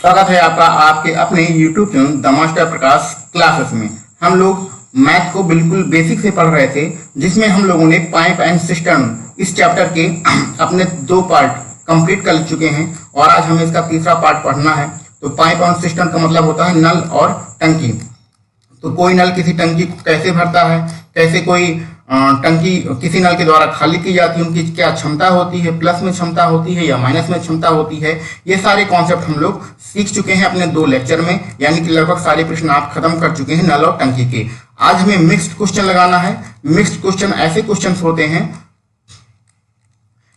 स्वागत है आपका आपके अपने YouTube channel the master Prakash classes में। हम लोग मैथ को बिल्कुल बेसिक से पढ़ रहे थे, जिसमें हम लोगों ने पाइप एंड सिस्टम इस चैप्टर के अपने 2 पार्ट कंप्लीट कर चुके हैं और आज हमें इसका तीसरा पार्ट पढ़ना है। तो पाइप एंड सिस्टम का मतलब होता है नल और टंकी। तो कोई नल किसी टंकी को कैसे भरता है, कैसे कोई टंकी किसी नल के द्वारा खाली की जाती है, उनकी क्या क्षमता होती है, प्लस में क्षमता होती है या माइनस में क्षमता होती है, ये सारे कॉन्सेप्ट हम लोग सीख चुके हैं अपने 2 लेक्चर में। यानी कि लगभग सारे प्रश्न आप खत्म कर चुके हैं नल और टंकी के। आज हमें मिक्स्ड क्वेश्चन लगाना है। मिक्स्ड क्वेश्चन ऐसे क्वेश्चन होते हैं,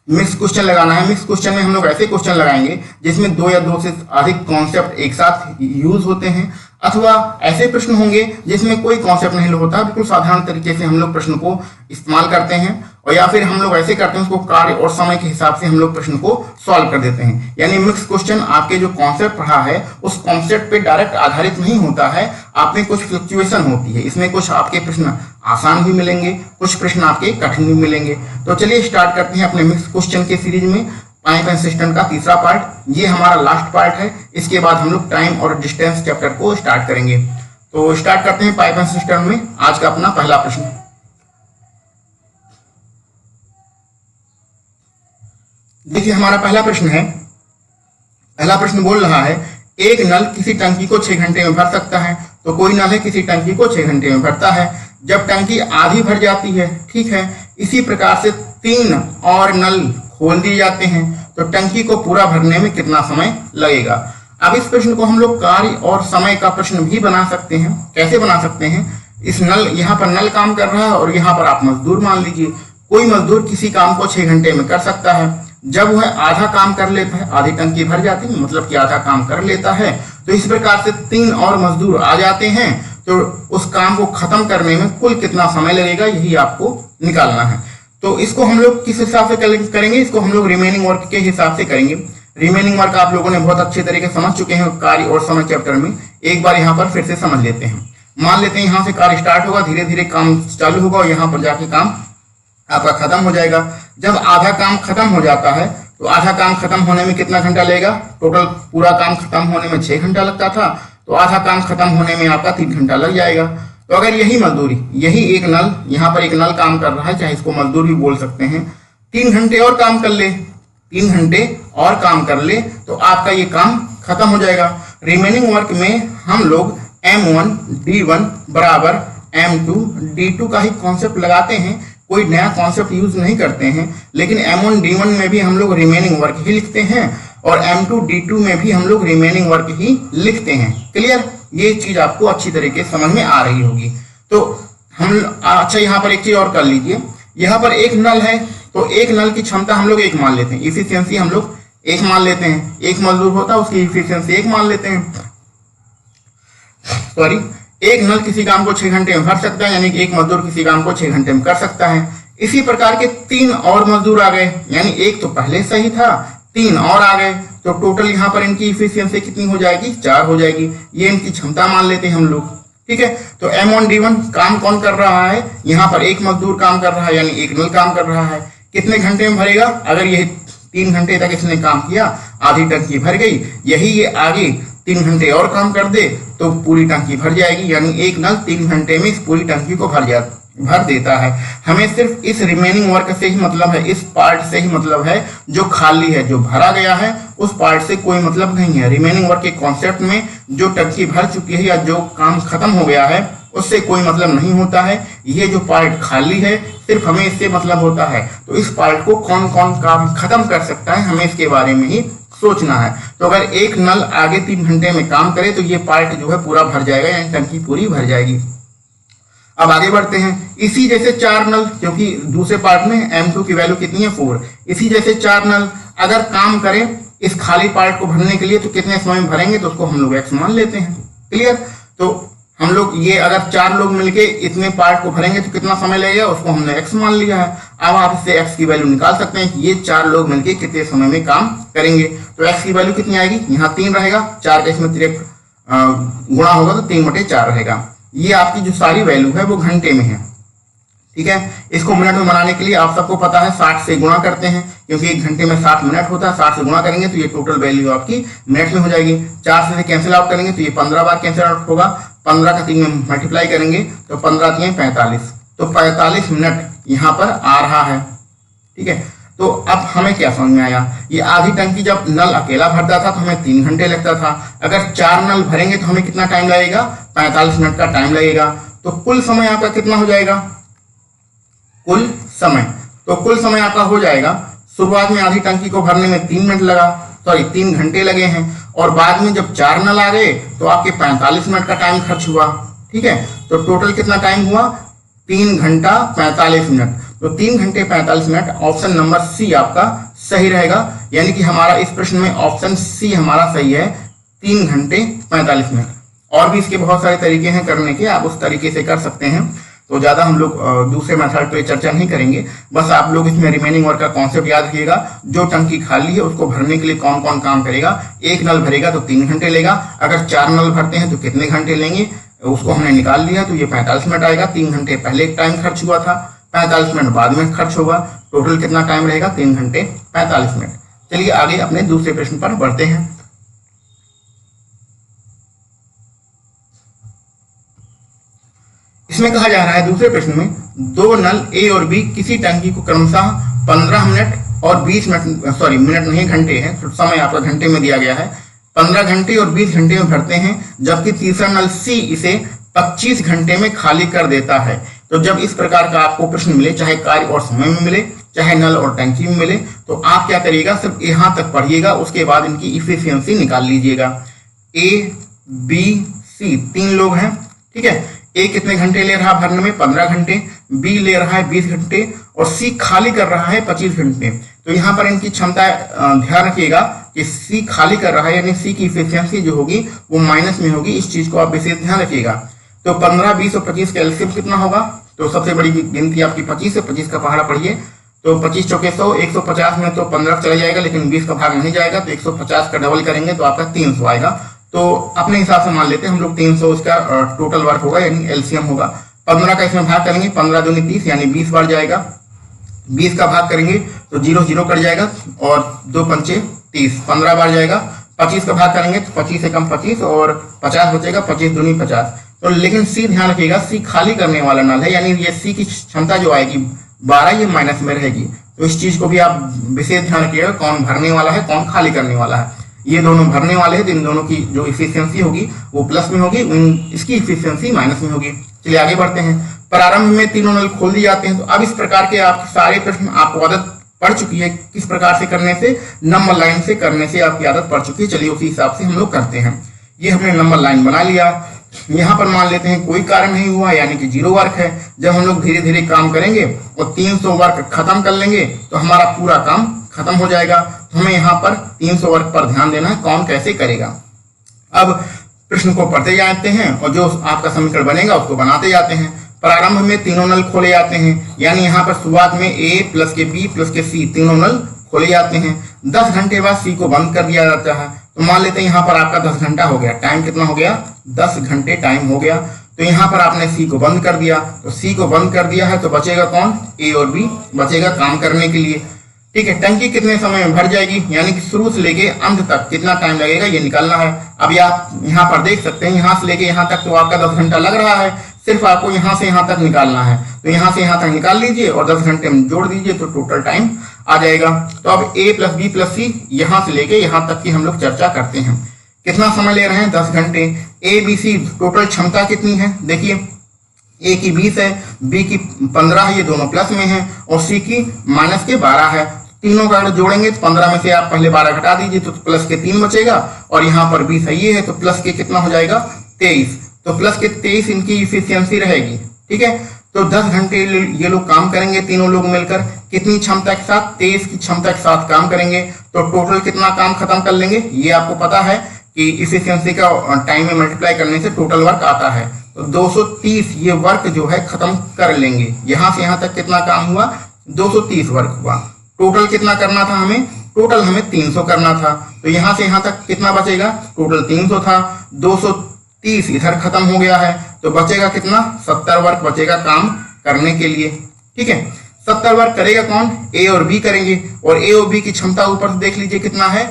मिक्स क्वेश्चन लगाना है। मिक्स क्वेश्चन में हम लोग ऐसे क्वेश्चन लगाएंगे जिसमें 2 या 2 से अधिक कॉन्सेप्ट एक साथ यूज होते हैं, अथवा ऐसे प्रश्न होंगे जिसमें कोई कॉन्सेप्ट नहीं होता, बिल्कुल साधारण तरीके से हम लोग प्रश्न को इस्तेमाल करते हैं, और या फिर हम लोग ऐसे करते हैं उसको कार्य और समय के हिसाब से हम लोग प्रश्न को सॉल्व कर देते हैं। यानी मिक्स क्वेश्चन आपके जो कॉन्सेप्ट पढ़ा है उस कॉन्सेप्ट पे डायरेक्ट आधारित नहीं होता है, आप में कुछ फ्लक्चुएशन होती है। इसमें कुछ आपके प्रश्न आसान भी मिलेंगे, कुछ प्रश्न आपके कठिन भी मिलेंगे। तो चलिए स्टार्ट करते हैं अपने मिक्स क्वेश्चन के सीरीज में पाइप एंड सिस्टम का तीसरा पार्ट। ये हमारा लास्ट पार्ट है। इसके बाद हम लोग टाइम और डिस्टेंस चैप्टर को स्टार्ट करेंगे। तो स्टार्ट करते हैं पाइप एंड सिस्टम में आज का अपना पहला प्रश्न। देखिए हमारा पहला प्रश्न है। पहला प्रश्न बोल रहा है एक नल किसी टंकी को 6 घंटे में भर सकता है। तो कोई नल है किसी टंकी को 6 घंटे में भरता है। जब टंकी आधी भर जाती है, ठीक है, इसी प्रकार से 3 और नल खोल दिए जाते हैं, तो टंकी को पूरा भरने में कितना समय लगेगा। अब इस प्रश्न को हम लोग कार्य और समय का प्रश्न भी बना सकते हैं। कैसे बना सकते हैं? इस नल, यहाँ पर नल काम कर रहा है और यहाँ पर आप मजदूर मान लीजिए। कोई मजदूर किसी काम को 6 घंटे में कर सकता है। जब वह आधा काम कर लेता है, आधी टंकी भर जाती है, मतलब कि आधा काम कर लेता है, तो इस प्रकार से 3 और मजदूर आ जाते हैं, तो उस काम को खत्म करने में कुल कितना समय लगेगा, यही आपको निकालना है। तो इसको हम लोग किस हिसाब से करेंगे? इसको हम लोग रिमेनिंग वर्क के हिसाब से करेंगे। रिमेनिंग वर्क आप लोगों ने बहुत अच्छे तरीके समझ चुके हैं कार्य और समय चैप्टर में। एक बार यहाँ पर फिर से समझ लेते हैं। मान लेते हैं यहाँ से कार्य स्टार्ट होगा, धीरे धीरे काम चालू होगा और यहाँ पर जाके काम आपका खत्म हो जाएगा। जब आधा काम खत्म हो जाता है, तो आधा काम खत्म होने में कितना घंटा लगेगा? टोटल पूरा काम खत्म होने में 6 घंटा लगता था, तो आधा काम खत्म होने में आपका 3 घंटा लग जाएगा। तो अगर यही मजदूरी, यही एक नल, यहाँ पर एक नल काम कर रहा है, चाहे इसको मजदूर भी बोल सकते हैं, 3 घंटे और काम कर ले, 3 घंटे और काम कर ले, तो आपका ये काम खत्म हो जाएगा। रिमेनिंग वर्क में हम लोग M1 D1 बराबर M2 D2 का ही कॉन्सेप्ट लगाते हैं, कोई नया कॉन्सेप्ट यूज नहीं करते हैं। लेकिन M1 D1 में भी हम लोग रिमेनिंग वर्क ही लिखते हैं और M2 D2 में भी हम लोग रिमेनिंग वर्क ही लिखते हैं। क्लियर? ये चीज आपको अच्छी तरीके से समझ में आ रही होगी। तो हम अच्छा यहाँ पर एक चीज और कर लीजिए। यहाँ पर एक नल है, तो एक नल की क्षमता हम लोग 1 मान लेते हैं, इफिशियंसी हम लोग 1 मान लेते हैं। एक मजदूर होता है, उसकी इफिशियंसी 1 मान लेते हैं। सॉरी, एक नल किसी काम को 6 घंटे में भर सकता है, यानी कि एक मजदूर किसी काम को 6 घंटे में कर सकता है। इसी प्रकार के 3 और मजदूर आ गए, यानी एक तो पहले सही था, 3 और आ गए, तो टोटल यहाँ पर इनकी इफिशियंसी कितनी हो जाएगी? 4 हो जाएगी। ये इनकी क्षमता मान लेते हैं हम लोग, ठीक है। तो M1 D1 काम कौन कर रहा है? यहाँ पर एक मजदूर काम कर रहा है, यानी एक नल काम कर रहा है। कितने घंटे में भरेगा? अगर ये 3 घंटे तक इसने काम किया, आधी टंकी भर गई, यही ये आगे 3 घंटे और काम कर दे तो पूरी टंकी भर जाएगी। यानी एक नल 3 घंटे में इस पूरी टंकी को भर देता है। हमें सिर्फ इस रिमेनिंग वर्क से ही मतलब है, इस पार्ट से ही मतलब है, जो खाली है, जो भरा गया है, उस पार्ट से कोई मतलब नहीं है। रिमेनिंग वर्क के कॉन्सेप्ट में जो टंकी भर चुकी है या जो काम खत्म हो गया है, उससे कोई मतलब नहीं होता है। ये जो पार्ट खाली है, सिर्फ हमें इससे मतलब होता है। तो इस पार्ट को कौन कौन काम खत्म कर सकता है, हमें इसके बारे में ही सोचना है। तो अगर एक नल आगे 3 घंटे में काम करे तो ये पार्ट जो है पूरा भर जाएगा, यानी टंकी पूरी भर जाएगी। अब आगे बढ़ते हैं। इसी जैसे 4 नल, क्योंकि दूसरे पार्ट में M2 की वैल्यू कितनी है? 4। इसी जैसे 4 नल अगर काम करें इस खाली पार्ट को भरने के लिए, तो कितने समय में भरेंगे? तो उसको हम लोग X मान लेते हैं। क्लियर? तो हम लोग ये अगर 4 लोग मिलके इतने पार्ट को भरेंगे तो कितना समय लगेगा, उसको हमने X मान लिया है। अब आप इससे X की वैल्यू निकाल सकते हैं कि ये 4 लोग मिलके कितने समय में काम करेंगे। तो X की वैल्यू कितनी आएगी? यहाँ 3 रहेगा, 4 का इसमें गुणा होगा तो 3/4 रहेगा। ये आपकी जो सारी वैल्यू है वो घंटे में है, ठीक है। इसको मिनट में बनाने के लिए आप सबको पता है 60 से गुणा करते हैं, क्योंकि 1 घंटे में 60 मिनट होता है। 60 से गुणा करेंगे तो ये टोटल वैल्यू आपकी मिनट में हो जाएगी। 4 से कैंसिल आउट करेंगे तो ये 15 बार कैंसिल आउट होगा। 15 का 3 में मल्टीप्लाई करेंगे तो 15 3 45, तो 45 मिनट यहाँ पर आ रहा है। ठीक है, तो अब हमें क्या समझ में आया, ये आधी टंकी जब नल अकेला भरता था तो हमें 3 घंटे लगता था, अगर 4 नल भरेंगे तो हमें कितना टाइम लगेगा, 45 मिनट का टाइम लगेगा। तो कुल समय आपका कितना हो जाएगा, कुल समय आपका हो जाएगा, शुरुआत में आधी टंकी को भरने में 3 मिनट लगा, सॉरी 3 घंटे लगे हैं, और बाद में जब 4 नल आ गए तो आपके 45 मिनट का टाइम खर्च हुआ। ठीक है, तो टोटल कितना टाइम हुआ, 3 घंटा 45 मिनट। तो 3 घंटे 45 मिनट, ऑप्शन नंबर सी आपका सही रहेगा, यानी कि हमारा इस प्रश्न में ऑप्शन सी हमारा सही है, 3 घंटे 45 मिनट। और भी इसके बहुत सारे तरीके हैं करने के, आप उस तरीके से कर सकते हैं, तो ज्यादा हम लोग दूसरे मेथड पे चर्चा नहीं करेंगे। बस आप लोग इसमें रिमेनिंग वर्क का कॉन्सेप्ट याद रखिएगा, जो टंकी खाली है उसको भरने के लिए कौन कौन काम करेगा। 1 नल भरेगा तो 3 घंटे लेगा, अगर 4 नल भरते हैं तो कितने घंटे लेंगे, उसको हमने निकाल लिया, तो ये 45 मिनट आएगा। 3 घंटे पहले टाइम खर्च हुआ था, 45 मिनट बाद में खर्च होगा, टोटल कितना टाइम रहेगा, 3 घंटे 45 मिनट। चलिए आगे अपने दूसरे प्रश्न पर बढ़ते हैं। इसमें कहा जा रहा है दूसरे प्रश्न में, 2 नल ए और बी किसी टंकी को क्रमशः 15 मिनट और 20 मिनट, सॉरी मिनट नहीं घंटे है, तो समय आपका घंटे में दिया गया है, 15 घंटे और 20 घंटे में भरते हैं, जबकि तीसरा नल सी इसे 25 घंटे में खाली कर देता है। तो जब इस प्रकार का आपको प्रश्न मिले, चाहे कार्य और समय में मिले, चाहे नल और टंकी में मिले, तो आप क्या करिएगा, सिर्फ यहां तक पढ़िएगा, उसके बाद इनकी इफिशियंसी निकाल लीजिएगा। ए बी सी 3 लोग हैं, ठीक है। ए कितने घंटे ले रहा भरने में, 15 घंटे, बी ले रहा है 20 घंटे, और सी खाली कर रहा है 25 घंटे। तो यहाँ पर इनकी क्षमता ध्यान रखिएगा कि सी खाली कर रहा है, यानी सी की इफिशियंसी जो होगी वो माइनस में होगी, इस चीज को आप विशेष ध्यान रखिएगा। तो 15, 20 और 25 का एलसीएम कितना होगा, तो सबसे बड़ी गिनती आपकी 25 है, 25 का पहाड़ा पढ़िए, तो 25 चौके 100, 150 में तो 15 चला जाएगा, लेकिन 20 का भाग नहीं जाएगा, तो 150 का डबल करेंगे तो आपका 300 आएगा। तो अपने हिसाब से मान लेते हैं हम लोग 300 इसका टोटल वर्क होगा, यानी एलसीएम होगा। 15 का इसमें भाग करेंगे, 15 दूनी 30, यानी 20 बार जाएगा। 20 का भाग करेंगे तो 0 0 कट जाएगा, और 2 पंचे 30, 15 बार जाएगा। 25 का भाग करेंगे तो 25 से कम 25, और 50 बचेगा, 25 दूनी 50। तो लेकिन सी ध्यान रखिएगा, सी खाली करने वाला नल है, यानी ये सी की क्षमता जो आएगी 12, ये माइनस में रहेगी। तो इस चीज को भी आप विशेष ध्यान रखिएगा, कौन भरने वाला है, कौन खाली करने वाला है। ये दोनों भरने वाले हैं, तो इन दोनों की जो इफिशियंसी होगी वो प्लस में होगी, इसकी इफिशियंसी माइनस में होगी। चलिए आगे बढ़ते हैं। प्रारंभ में तीनों नल खोल दिए जाते हैं। तो अब इस प्रकार के आपके सारे प्रश्न आपको आदत पड़ चुकी है, किस प्रकार से करने से, नंबर लाइन से करने से आपकी आदत पड़ चुकी है। चलिए उसी हिसाब से हम लोग करते हैं। ये हमने नंबर लाइन बना लिया, यहाँ पर मान लेते हैं कोई कार्य नहीं हुआ, यानी कि 0 वर्क है। जब हम लोग धीरे धीरे काम करेंगे और 300 वर्क खत्म कर लेंगे तो हमारा पूरा काम खत्म हो जाएगा। तो हमें यहाँ पर 300 वर्क पर ध्यान देना है, कौन कैसे करेगा। अब प्रश्न को पढ़ते जाते हैं और जो आपका समीकरण बनेगा उसको बनाते जाते हैं। प्रारंभ में तीनों नल खोले जाते हैं, यानी यहाँ पर शुरुआत में ए प्लस के बी प्लस के सी तीनों नल खोले जाते हैं। 10 घंटे बाद सी को बंद कर दिया जाता है। तो मान लेते हैं यहाँ पर आपका 10 घंटा हो गया, टाइम कितना हो गया, 10 घंटे टाइम हो गया। तो यहाँ पर आपने सी को बंद कर दिया, तो सी को बंद कर दिया है तो बचेगा कौन, ए और बी बचेगा काम करने के लिए। ठीक है, टंकी कितने समय में भर जाएगी, यानी कि शुरू से लेके अंत तक कितना टाइम लगेगा ये निकालना है। अभी आप यहाँ पर देख सकते हैं, यहाँ से लेके यहाँ तक तो आपका 10 घंटा लग रहा है, सिर्फ आपको यहाँ से यहाँ तक निकालना है। तो यहाँ से यहाँ तक निकाल लीजिए और 10 घंटे में जोड़ दीजिए तो टोटल टाइम आ जाएगा। तो अब ए प्लस बी प्लस सी यहाँ से लेके यहाँ तक की हम लोग चर्चा करते हैं। कितना समय ले रहे हैं, 10 घंटे। ए बी सी टोटल क्षमता कितनी है, देखिए ए की 20 है, बी की 15 है, ये दोनों प्लस में है, और सी की माइनस के 12 है। तीनों का अगर जोड़ेंगे तो 15 में से आप पहले 12 घटा दीजिए तो प्लस के 3 बचेगा, और यहाँ पर 20 है ये है, तो प्लस के कितना हो जाएगा 23। तो प्लस के 23 इनकी इफिशियंसी रहेगी। ठीक है, तो 10 घंटे ये लोग काम करेंगे, तीनों लोग मिलकर कितनी क्षमता के साथ, 23 की क्षमता के साथ काम करेंगे। तो टोटल कितना काम खत्म कर लेंगे, ये आपको पता है कि इफिशियंसी का टाइम में मल्टीप्लाई करने से टोटल वर्क आता है। तो 230 ये वर्क जो है खत्म कर लेंगे। यहां से यहां तक कितना काम हुआ, 230 वर्क हुआ। टोटल कितना करना था हमें, टोटल हमें 300 करना था। तो यहां से यहां तक कितना बचेगा, टोटल 300 था, 230 इधर खत्म हो गया है, तो बचेगा कितना, 70 वर्क बचेगा काम करने के लिए। ठीक है, 70 वर्क करेगा कौन? ए और बी करेंगे, और ए और बी की क्षमता ऊपर से देख लीजिए कितना है,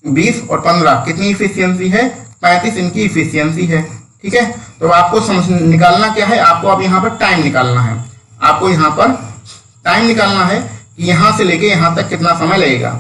20 और 15, कितनी इफिशियंसी है? 35 इनकी इफिशियंसी है। ठीक है, तो आपको निकालना क्या है? आपको अब यहाँ पर टाइम निकालना है। आपको यहाँ पर टाइम निकालना है कि यहाँ से लेके यहाँ तक कितना समय लगेगा।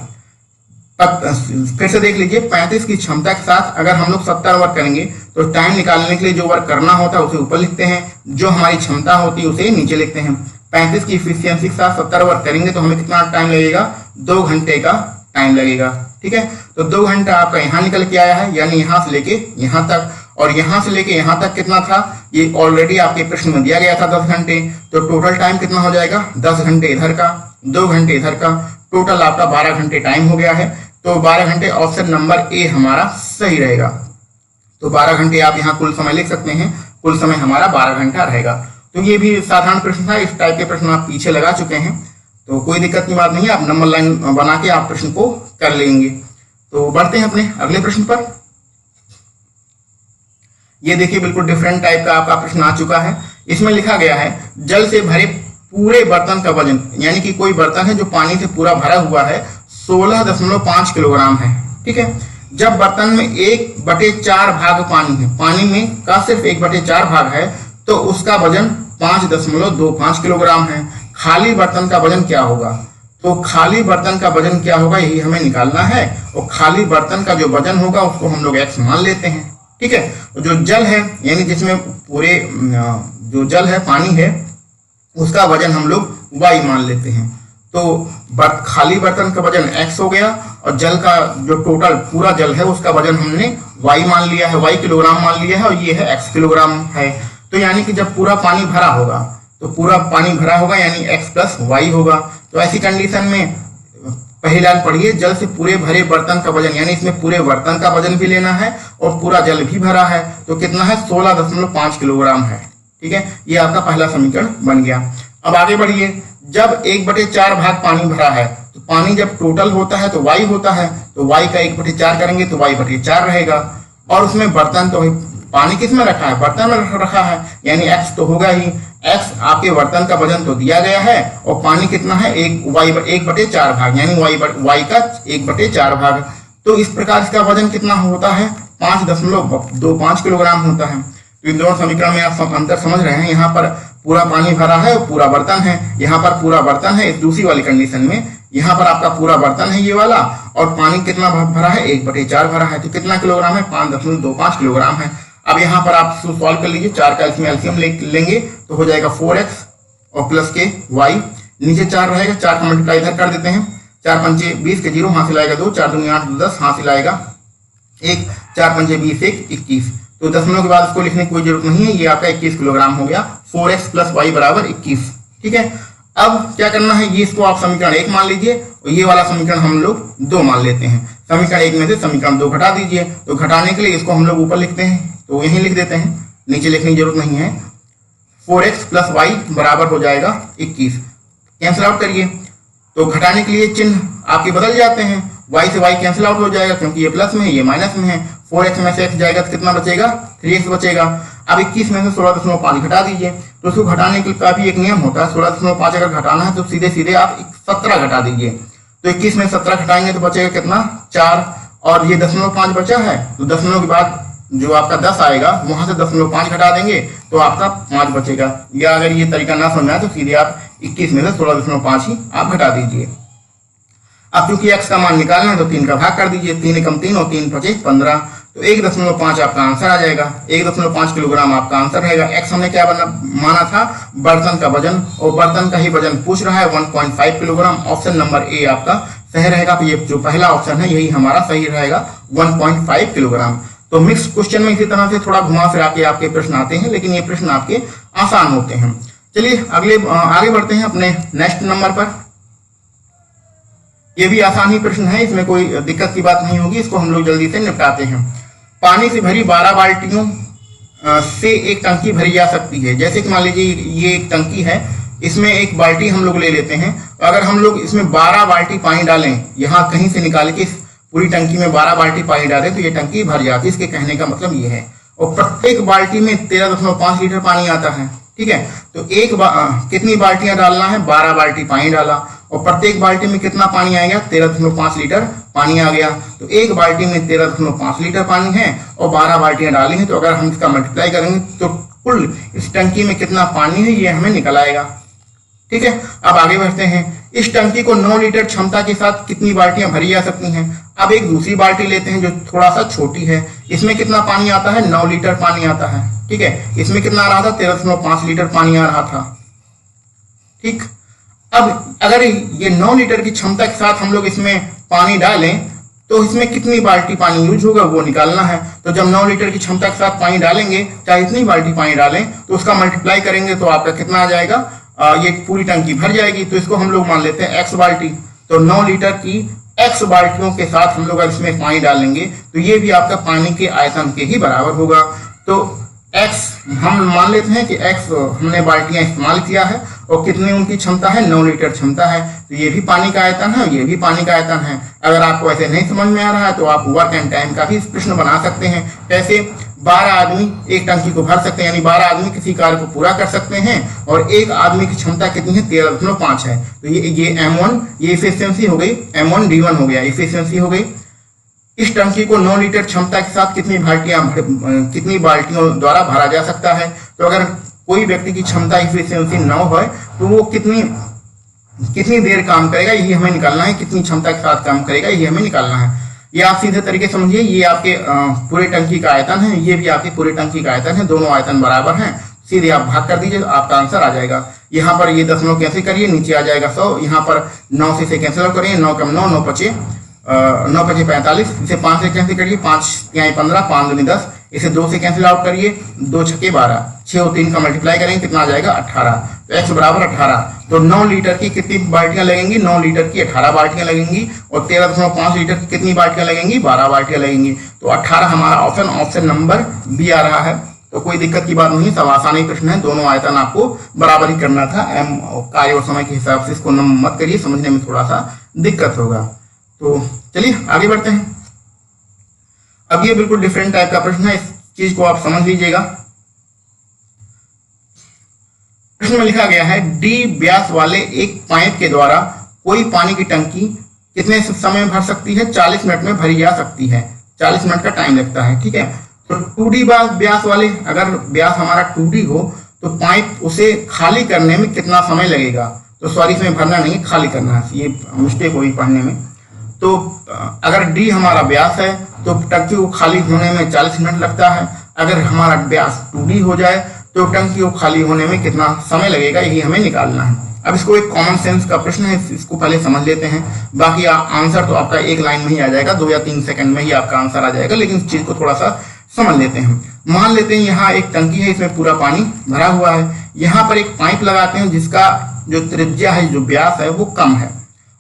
फिर से देख लीजिए, 35 की क्षमता के साथ अगर हम लोग 70 वर्क करेंगे तो टाइम निकालने के लिए जो वर्क करना होता है उसे ऊपर लिखते हैं, जो हमारी क्षमता होती है उसे नीचे लिखते हैं। 35 की इफिशियंसी के साथ 70 वर्क करेंगे तो हमें कितना टाइम लगेगा? 2 घंटे का टाइम लगेगा। ठीक है, तो 2 घंटा आपका यहाँ निकल के आया है, यानी यहाँ से लेके यहाँ तक, और यहाँ से लेके यहाँ तक कितना था? ये ऑलरेडी आपके प्रश्न में दिया गया था 10 घंटे। तो टोटल टाइम कितना हो जाएगा? 10 घंटे इधर का, 2 घंटे इधर का, टोटल आपका 12 घंटे टाइम हो गया है। तो 12 घंटे ऑप्शन नंबर ए हमारा सही रहेगा। तो 12 घंटे आप यहाँ कुल समय लिख सकते हैं, कुल समय हमारा 12 घंटा रहेगा। तो ये भी साधारण प्रश्न था, इस टाइप के प्रश्न आप पीछे लगा चुके हैं, तो कोई दिक्कत की बात नहीं है, आप नंबर लाइन बना के आप प्रश्न को कर लेंगे। तो बढ़ते हैं अपने अगले प्रश्न पर। ये देखिए बिल्कुल डिफरेंट टाइप का आपका प्रश्न आ चुका है। इसमें लिखा गया है जल से भरे पूरे बर्तन का वजन, यानी कि कोई बर्तन है जो पानी से पूरा भरा हुआ है, 16.5 किलोग्राम है। ठीक है, जब बर्तन में 1/4 भाग पानी है, पानी में का सिर्फ 1/4 भाग है, तो उसका वजन 5.25 किलोग्राम है। खाली बर्तन का वजन क्या होगा? तो खाली बर्तन का वजन क्या होगा यही हमें निकालना है, और खाली बर्तन का जो वजन होगा उसको हम लोग x मान लेते हैं। ठीक है, जो जल है यानी जिसमें पूरे जो जल है, पानी है, उसका वजन हम लोग y मान लेते हैं। तो खाली बर्तन का वजन x हो गया, और जल का जो टोटल पूरा जल है उसका वजन हमने y मान लिया है, y किलोग्राम मान लिया है, और ये है x किलोग्राम है। तो यानी कि जब पूरा पानी भरा होगा, तो पूरा पानी भरा होगा यानी x प्लस y होगा। तो ऐसी कंडीशन में पहली लाइन पढ़िए, जल से पूरे भरे बर्तन का वजन, यानी इसमें पूरे बर्तन का वजन भी लेना है और पूरा जल भी भरा है, तो कितना है? 16.5 किलोग्राम है। ठीक है, ये आपका पहला समीकरण बन गया। अब आगे बढ़िए, जब 1/4 भाग पानी भरा है, तो पानी जब टोटल होता है तो y होता है, तो y का 1/4 करेंगे तो y/4 रहेगा, और उसमें बर्तन तो पानी किस में रखा है? बर्तन में रखा है, यानी x तो होगा ही। x आपके बर्तन का वजन तो दिया गया है, और पानी कितना है? 1/4 भाग, यानी y का 1/4 भाग। तो इस प्रकार इसका वजन कितना होता है? 5.25 किलोग्राम होता है। तो इन दोनों समीकरण में आप अंतर समझ रहे हैं। यहाँ पर पूरा पानी भरा है और पूरा बर्तन है, यहाँ पर पूरा बर्तन है। इस दूसरी वाली कंडीशन में यहाँ पर आपका पूरा बर्तन है ये वाला, और पानी कितना भरा है? 1/4 भरा है। तो कितना किलोग्राम है? 5.25 किलोग्राम है। अब यहाँ पर आप सॉल्व कर लीजिए, 4 का एलसीएम लेंगे तो हो जाएगा 4x और प्लस के y, नीचे 4 रहेगा, 4 का मल्टीप्लाई इधर कर देते हैं, 4 पंचे 20 के 0, हासिल आएगा 2, 4 दूनी 8, 10, हासिल आएगा 1, 4 पंचे 20, 1, 21। तो दशमलव के बाद इसको लिखने की कोई जरूरत नहीं है, ये आपका 21 किलोग्राम हो गया। 4x प्लस y बराबर 21। ठीक है, अब क्या करना है? ये इसको आप समीकरण 1 मान लीजिए, और ये वाला समीकरण हम लोग 2 मान लेते हैं। समीकरण 1 में से समीकरण 2 घटा दीजिए, तो घटाने के लिए इसको हम लोग ऊपर लिखते हैं, तो यहीं लिख देते हैं, नीचे लिखने की जरूरत नहीं है। 4x प्लस y बराबर हो जाएगा 21। कैंसिल आउट करिए, तो घटाने के लिए चिन्ह आपके बदल जाते हैं, y से y कैंसिल आउट हो जाएगा, क्योंकि ये प्लस में है ये माइनस में है। 4x में से x जाएगा तो कितना बचेगा? 3x बचेगा। अब 21 में से 16.5 घटा दीजिए, तो उसको घटाने का भी एक नियम होता है। 16.5 अगर घटाना है तो सीधे सीधे आप 17 घटा दीजिए, तो 21 में 17 घटाएंगे तो बचेगा कितना? 4, और ये 0.5 बचा है, तो दशमलव के बाद जो आपका 10 आएगा वहां से 0.5 घटा देंगे तो आपका 5 बचेगा। या अगर ये तरीका ना समझ आए तो सीधे आप 21 में से 16.5 ही आप घटा दीजिए। अब चूंकि x का मान निकालना है तो 3 का भाग कर दीजिए, 3 एकम 3 और 3 पचे 15, तो 1.5 आपका आंसर आ जाएगा। 1.5 किलोग्राम आपका आंसर रहेगा। x हमने क्या माना था? बर्तन का वजन, और बर्तन का ही वजन पूछ रहा है 1.5 किलोग्राम। ऑप्शन नंबर ए आपका सही रहेगा। तो ये जो पहला ऑप्शन है यही हमारा सही रहेगा, 1.5 किलोग्राम। तो मिक्स क्वेश्चन में इसी तरह से थोड़ा घुमा फिरा के आपके प्रश्न आते हैं, लेकिन ये प्रश्न आपके आसान होते हैं। चलिए आगे बढ़ते हैं अपने नेक्स्ट नंबर पर। ये भी आसान ही प्रश्न है, इसमें कोई दिक्कत की बात नहीं होगी, इसको हम लोग जल्दी से निपटाते हैं। पानी से भरी 12 बाल्टियों से एक टंकी भरी जा सकती है। जैसे कि मान लीजिए ये एक टंकी है, इसमें एक बाल्टी हम लोग ले लेते हैं। अगर हम लोग इसमें 12 बाल्टी पानी डालें, यहाँ कहीं से निकाल के पूरी टंकी में 12 बाल्टी पानी डालें तो ये टंकी भर जाती है। इसके कहने का मतलब ये है। और प्रत्येक बाल्टी में 13.5 लीटर पानी आता है। ठीक है। तो कितनी बाल्टियां डालना है, 12 बाल्टी पानी डाला और प्रत्येक बाल्टी में कितना पानी आएगा, 13.5 लीटर पानी आ गया। तो एक बाल्टी में 13.5 लीटर पानी है और 12 बाल्टियां डाली हैं, तो अगर हम इसका मल्टीप्लाई करेंगे तो कुल इस टंकी में कितना पानी है ये हमें निकल आएगा। ठीक है, अब आगे बढ़ते हैं। इस टंकी को 9 लीटर क्षमता के साथ कितनी बाल्टियां भरी जा सकती हैं। अब एक दूसरी बाल्टी लेते हैं जो थोड़ा सा छोटी है, इसमें कितना पानी आता है, 9 लीटर पानी आता है। ठीक है, इसमें कितना आ रहा था, 13.5 लीटर पानी आ रहा था। ठीक, अब अगर ये 9 लीटर की क्षमता के साथ हम लोग इसमें पानी डालें तो इसमें कितनी बाल्टी पानी यूज होगा वो निकालना है। तो जब 9 लीटर की क्षमता के साथ पानी डालेंगे, चाहे इतनी बाल्टी पानी डालें, तो उसका मल्टीप्लाई करेंगे तो आपका कितना आ जाएगा, ये पूरी टंकी भर जाएगी। तो इसको हम लोग मान लेते हैं x बाल्टी। तो 9 लीटर की x बाल्टियों के साथ हम लोग अगर इसमें पानी डालेंगे तो ये भी आपका पानी के आयतन के ही बराबर होगा। तो x हम मान लेते हैं कि x हमने बाल्टियां इस्तेमाल किया है और कितनी उनकी क्षमता है, 9 लीटर क्षमता है। तो ये भी पानी का आयतन है, ये भी पानी का आयतन है। अगर आपको ऐसे नहीं समझ में आ रहा है तो आप वर्क एंड टाइम का भी प्रश्न बना सकते हैं। कैसे, 12 आदमी एक टंकी को भर सकते हैं, यानी 12 आदमी किसी कार्य को पूरा कर सकते हैं और एक आदमी की क्षमता कितनी है, 13.5 है। तो ये M1 ये इफिशियंसी हो गई, M1 D1 हो गया, इफिशियंसी हो गई। इस टंकी को 9 लीटर क्षमता के साथ कितनी बाल्टियों द्वारा भरा जा सकता है। तो अगर कोई व्यक्ति की क्षमता इफिशियंसी 9 है तो वो कितनी देर काम करेगा ये हमें निकालना है, कितनी क्षमता के साथ काम करेगा ये हमें निकालना है। ये आप सीधे तरीके समझिए, ये आपके पूरे टंकी का आयतन है, ये भी आपके पूरे टंकी का आयतन है, दोनों आयतन बराबर हैं। सीधे आप भाग कर दीजिए तो आपका आंसर आ जाएगा। यहाँ पर ये 10 कैंसिल करिए, नीचे आ जाएगा 100। यहाँ पर 9 से कैंसिल आउट करिए, 9 कम 9, 9 पचे 45, इसे 5 से कैंसिल करिए, 5 यहाँ 15, 5 दूनी 10, इसे 2 से कैंसिल आउट करिए, 2 छक्के 12, 6 और 3 का मल्टीप्लाई करेंगे कितना आ जाएगा, 18। तो x बराबर 18। तो 9 लीटर की कितनी बाल्टियां लगेंगी, 9 लीटर की 18 बाल्टियां लगेंगी और 13.5 लीटर की कितनी बाल्टियां लगेंगी, 12 बाल्टियां लगेंगी। तो 18 हमारा ऑप्शन नंबर बी आ रहा है। तो कोई दिक्कत की बात नहीं, सब आसानी प्रश्न है, दोनों आयतन आपको बराबर ही करना था। कार्य और समय के हिसाब से इसको मत करिए, समझने में थोड़ा सा दिक्कत होगा। तो चलिए आगे बढ़ते हैं। अब ये बिल्कुल डिफरेंट टाइप का प्रश्न है, इस चीज को आप समझ लीजिएगा। प्रश्न में लिखा गया है, डी व्यास वाले एक पाइप के द्वारा कोई पानी की टंकी कितने समय में भर सकती है, 40 मिनट में भरी जा सकती है। 40 मिनट का टाइम लगता है। ठीक है, तो 2D व्यास वाले, अगर व्यास हमारा 2D हो तो पाइप उसे खाली करने में कितना समय लगेगा। तो सॉरी, इसमें भरना नहीं, खाली करना है, ये मिस्टेक हुई पढ़ने में। तो अगर डी हमारा व्यास है तो टंकी को खाली होने में 40 मिनट लगता है। अगर हमारा व्यास 2D हो जाए तो टंकी को खाली होने में कितना समय लगेगा, यही हमें निकालना है। अब इसको एक कॉमन सेंस का प्रश्न है, इसको पहले समझ लेते हैं। बाकी आंसर तो आपका एक लाइन में ही आ जाएगा, 2 या 3 सेकंड में ही आपका आंसर आ जाएगा, लेकिन इस चीज को थोड़ा सा समझ लेते हैं। मान लेते हैं यहाँ एक टंकी है, इसमें पूरा पानी भरा हुआ है। यहाँ पर एक पाइप लगाते हैं जिसका जो त्रिज्या है, जो व्यास है वो कम है,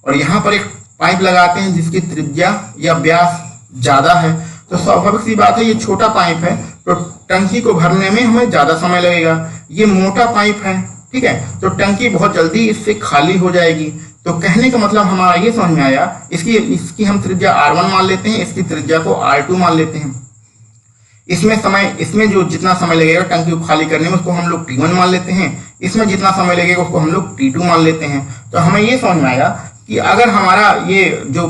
और यहाँ पर एक पाइप लगाते हैं जिसकी त्रिज्या या व्यास ज्यादा है। तो स्वाभाविक सी बात है, ये छोटा पाइप है तो टंकी को भरने में हमें ज्यादा समय लगेगा। ये मोटा पाइप है, ठीक है, तो टंकी बहुत जल्दी इससे खाली हो जाएगी। तो कहने का मतलब हमारा ये समझ में आया, इसकी हम त्रिज्या R1 मान लेते हैं, इसकी त्रिज्या को R2 मान लेते हैं। इसमें जो जितना समय लगेगा टंकी को खाली करने में उसको हम लोग T1 मान लेते हैं। इसमें जितना समय लगेगा उसको हम लोग T2 मान लेते हैं। तो हमें ये समझ में आया कि अगर हमारा ये जो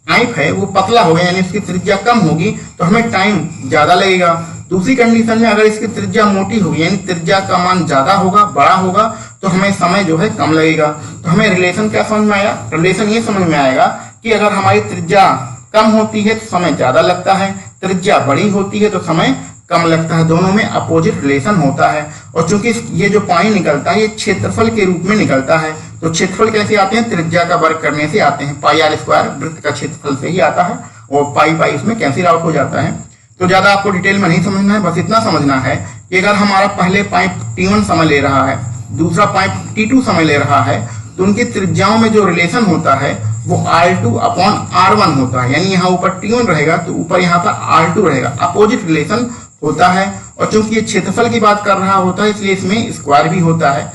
पाइप है वो पतला होगा, यानी इसकी त्रिज्या कम होगी, तो हमें टाइम ज्यादा लगेगा। दूसरी कंडीशन में अगर इसकी त्रिज्या मोटी होगी, यानी त्रिज्या का मान ज्यादा होगा, बड़ा होगा, तो हमें समय जो है कम लगेगा। तो हमें रिलेशन क्या समझ में आया, रिलेशन ये समझ में आएगा कि अगर हमारी त्रिज्या कम होती है तो समय ज्यादा लगता है, त्रिज्या बड़ी होती है तो समय कम लगता है। दोनों में अपोजिट रिलेशन होता है। और चूंकि ये जो पानी निकलता है ये क्षेत्रफल के रूप में निकलता है, तो क्षेत्रफल कैसे आते हैं, त्रिज्या का वर्ग करने से आते हैं। पाई R स्क्वायर वृत्त का क्षेत्रफल से ही आता है, और पाई इसमें कैंसिल आउट हो जाता है। तो ज्यादा आपको डिटेल में नहीं समझना है, बस इतना समझना है कि अगर हमारा पहले पाइप T1 समय ले रहा है, दूसरा पाइप T2 समय ले रहा है, तो उनकी त्रिज्याओं में जो रिलेशन होता है वो R2/R1 होता है। यानी यहाँ ऊपर T1 रहेगा तो ऊपर यहाँ पर R2 रहेगा, अपोजिट रिलेशन होता है। और चूंकि ये क्षेत्रफल की बात कर रहा होता है इसलिए इसमें स्क्वायर भी होता है।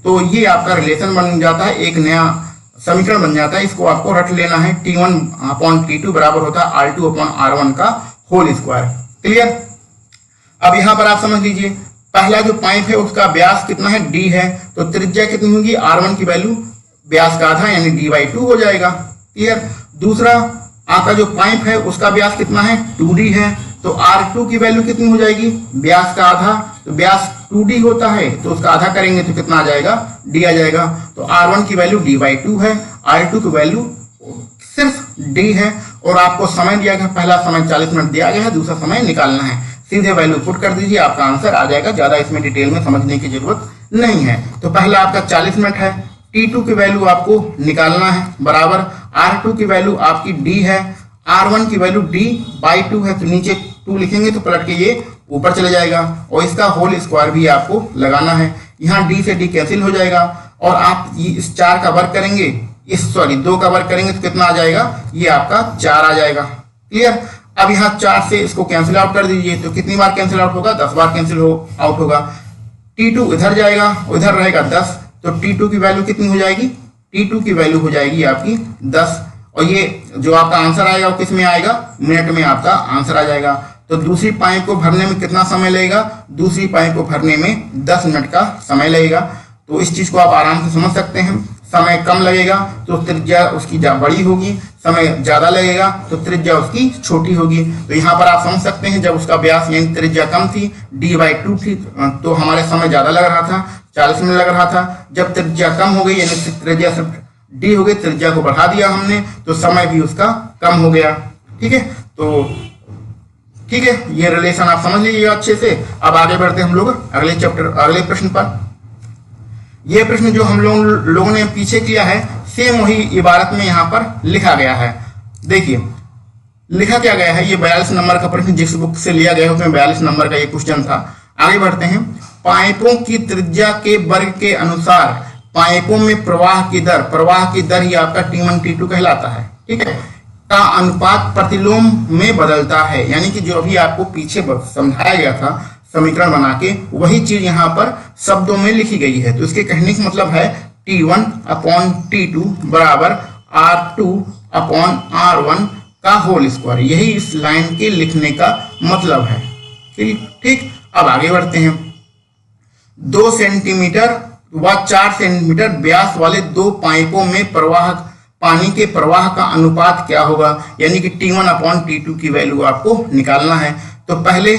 तो ये आपका रिलेशन बन जाता है, एक नया समीकरण बन जाता है। इसको आपको रट लेना है, T1/T2 बराबर होता है R2/R1 का होल स्क्वायर। क्लियर। अब यहाँ पर आप समझ लीजिए, पहला जो पाइप है उसका व्यास कितना है, डी है, तो त्रिज्या कितनी होगी, r1 की वैल्यू व्यास का आधा यानी d/2 हो जाएगा। क्लियर। दूसरा आपका जो पाइप है उसका व्यास कितना है, 2d है, तो r2 की वैल्यू कितनी हो जाएगी, व्यास का आधा, तो व्यास 2d होता है तो उसका आधा करेंगे तो कितना आ जाएगा, d आ जाएगा। तो r1 की वैल्यू d/2 है, r2 की वैल्यू सिर्फ d है, और आपको समय दिया गया, पहला समय 40 मिनट दिया गया है, दूसरा समय निकालना है। सीधे वैल्यू पुट कर दीजिए, आपका आंसर आ जाएगा, ज्यादा इसमें डिटेल में समझने की जरूरत नहीं है। तो पहला आपका 40 मिनट है, T2 की वैल्यू आपको निकालना है, बराबर R2 की वैल्यू आपकी D है, R1 की वैल्यू D/2 है, तो नीचे 2 लिखेंगे तो पलट के ये ऊपर चले जाएगा, और इसका होल स्क्वायर भी आपको लगाना है। यहाँ D से D कैंसिल हो जाएगा, और आप इस 4 का वर्ग करेंगे, 2 का वर्ग करेंगे तो कितना आ जाएगा, ये आपका 4 आ जाएगा। क्लियर। अब यहाँ 4 से इसको कैंसिल आउट कर दीजिए, तो कितनी बार कैंसिल आउट होगा, 10 बार कैंसिल आउट होगा। T2 इधर जाएगा, उधर रहेगा 10, तो T2 की वैल्यू कितनी हो जाएगी, T2 की वैल्यू हो जाएगी आपकी 10, और ये जो आपका आंसर आएगा वो किस में आएगा, मिनट में आपका आंसर आ जाएगा। तो दूसरी पाइप को भरने में कितना समय लगेगा, दूसरी पाइप को भरने में 10 मिनट का समय लगेगा। तो इस चीज को आप आराम से समझ सकते हैं, समय कम लगेगा तो त्रिज्या उसकी बड़ी होगी, समय ज्यादा लगेगा तो त्रिज्या उसकी छोटी होगी। तो यहाँ पर आप समझ सकते हैं, जब उसका व्यास यानी त्रिज्या कम थी, d/2 थी, तो हमारे समय ज्यादा लग रहा था, 40 मिनट लग रहा था। जब त्रिज्या कम हो गई यानी त्रिज्या सिर्फ d हो गई, त्रिज्या को बढ़ा दिया हमने, तो समय भी उसका कम हो गया। ठीक है, तो ठीक है, ये रिलेशन आप समझ लीजिएगा अच्छे से। अब आगे बढ़ते हैं हम लोग अगले प्रश्न पर। यह प्रश्न जो हम लोगों ने पीछे किया है, सेम वही इबारत में यहाँ पर लिखा गया है। देखिए लिखा क्या गया है, ये 42 नंबर का प्रश्न जिस बुक से लिया गया है उसमें 42 नंबर का ये क्वेश्चन था। आगे बढ़ते हैं। पाइपों की त्रिज्या के वर्ग के अनुसार पाइपों में प्रवाह की दर ही आपका T1 T2 कहलाता है। ठीक है, का अनुपात प्रतिलोम में बदलता है, यानी कि जो अभी आपको पीछे समझाया गया था समीकरण बना के, वही चीज यहाँ पर शब्दों में लिखी गई है। तो इसके कहने का मतलब है T1/T2 बराबर R2/R1 का होल स्क्वायर, यही इस लाइन के लिखने का मतलब है। ठीक, अब आगे बढ़ते हैं। 2 सेंटीमीटर व 4 सेंटीमीटर व्यास वाले 2 पाइपों में पानी के प्रवाह का अनुपात क्या होगा, यानी कि T1/T2 की वैल्यू आपको निकालना है। तो पहले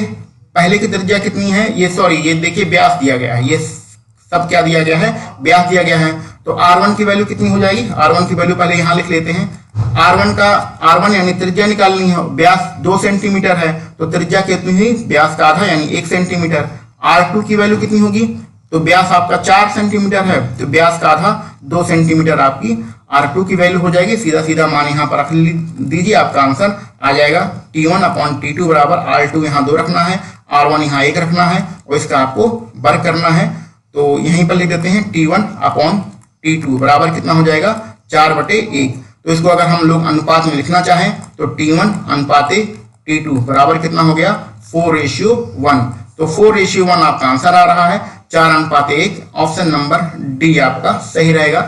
की त्रिज्या कितनी है, ये देखिए व्यास दिया गया है, ये सब क्या दिया गया है, व्यास दिया गया है। तो R1 की वैल्यू कितनी हो जाएगी, R1 की वैल्यू पहले यहाँ लिख लेते हैं। R1 यानी त्रिज्या निकालनी है, व्यास 2 सेंटीमीटर है, तो त्रिज्या कितनी हुई, व्यास का आधा यानी 1 सेंटीमीटर। R2 की वैल्यू कितनी होगी, तो व्यास आपका 4 सेंटीमीटर है, तो व्यास का आधा 2 सेंटीमीटर आपकी R2 की वैल्यू हो जाएगी। सीधा सीधा मान यहाँ पर रख दीजिए, आपका आंसर आ जाएगा T1/T2 बराबर R2 यहाँ 2 रखना है, R1 यहाँ 1 रखना है, और इसका आपको वर्ग करना है। तो यहीं पर लिख देते हैं T1/T2 बराबर कितना हो जाएगा, 4/1। तो इसको अगर हम लोग अनुपात में लिखना चाहें तो T1/T2 बराबर कितना हो गया, 4:1। तो 4:1 आपका आंसर आ रहा है, 4:1। ऑप्शन नंबर डी आपका सही रहेगा।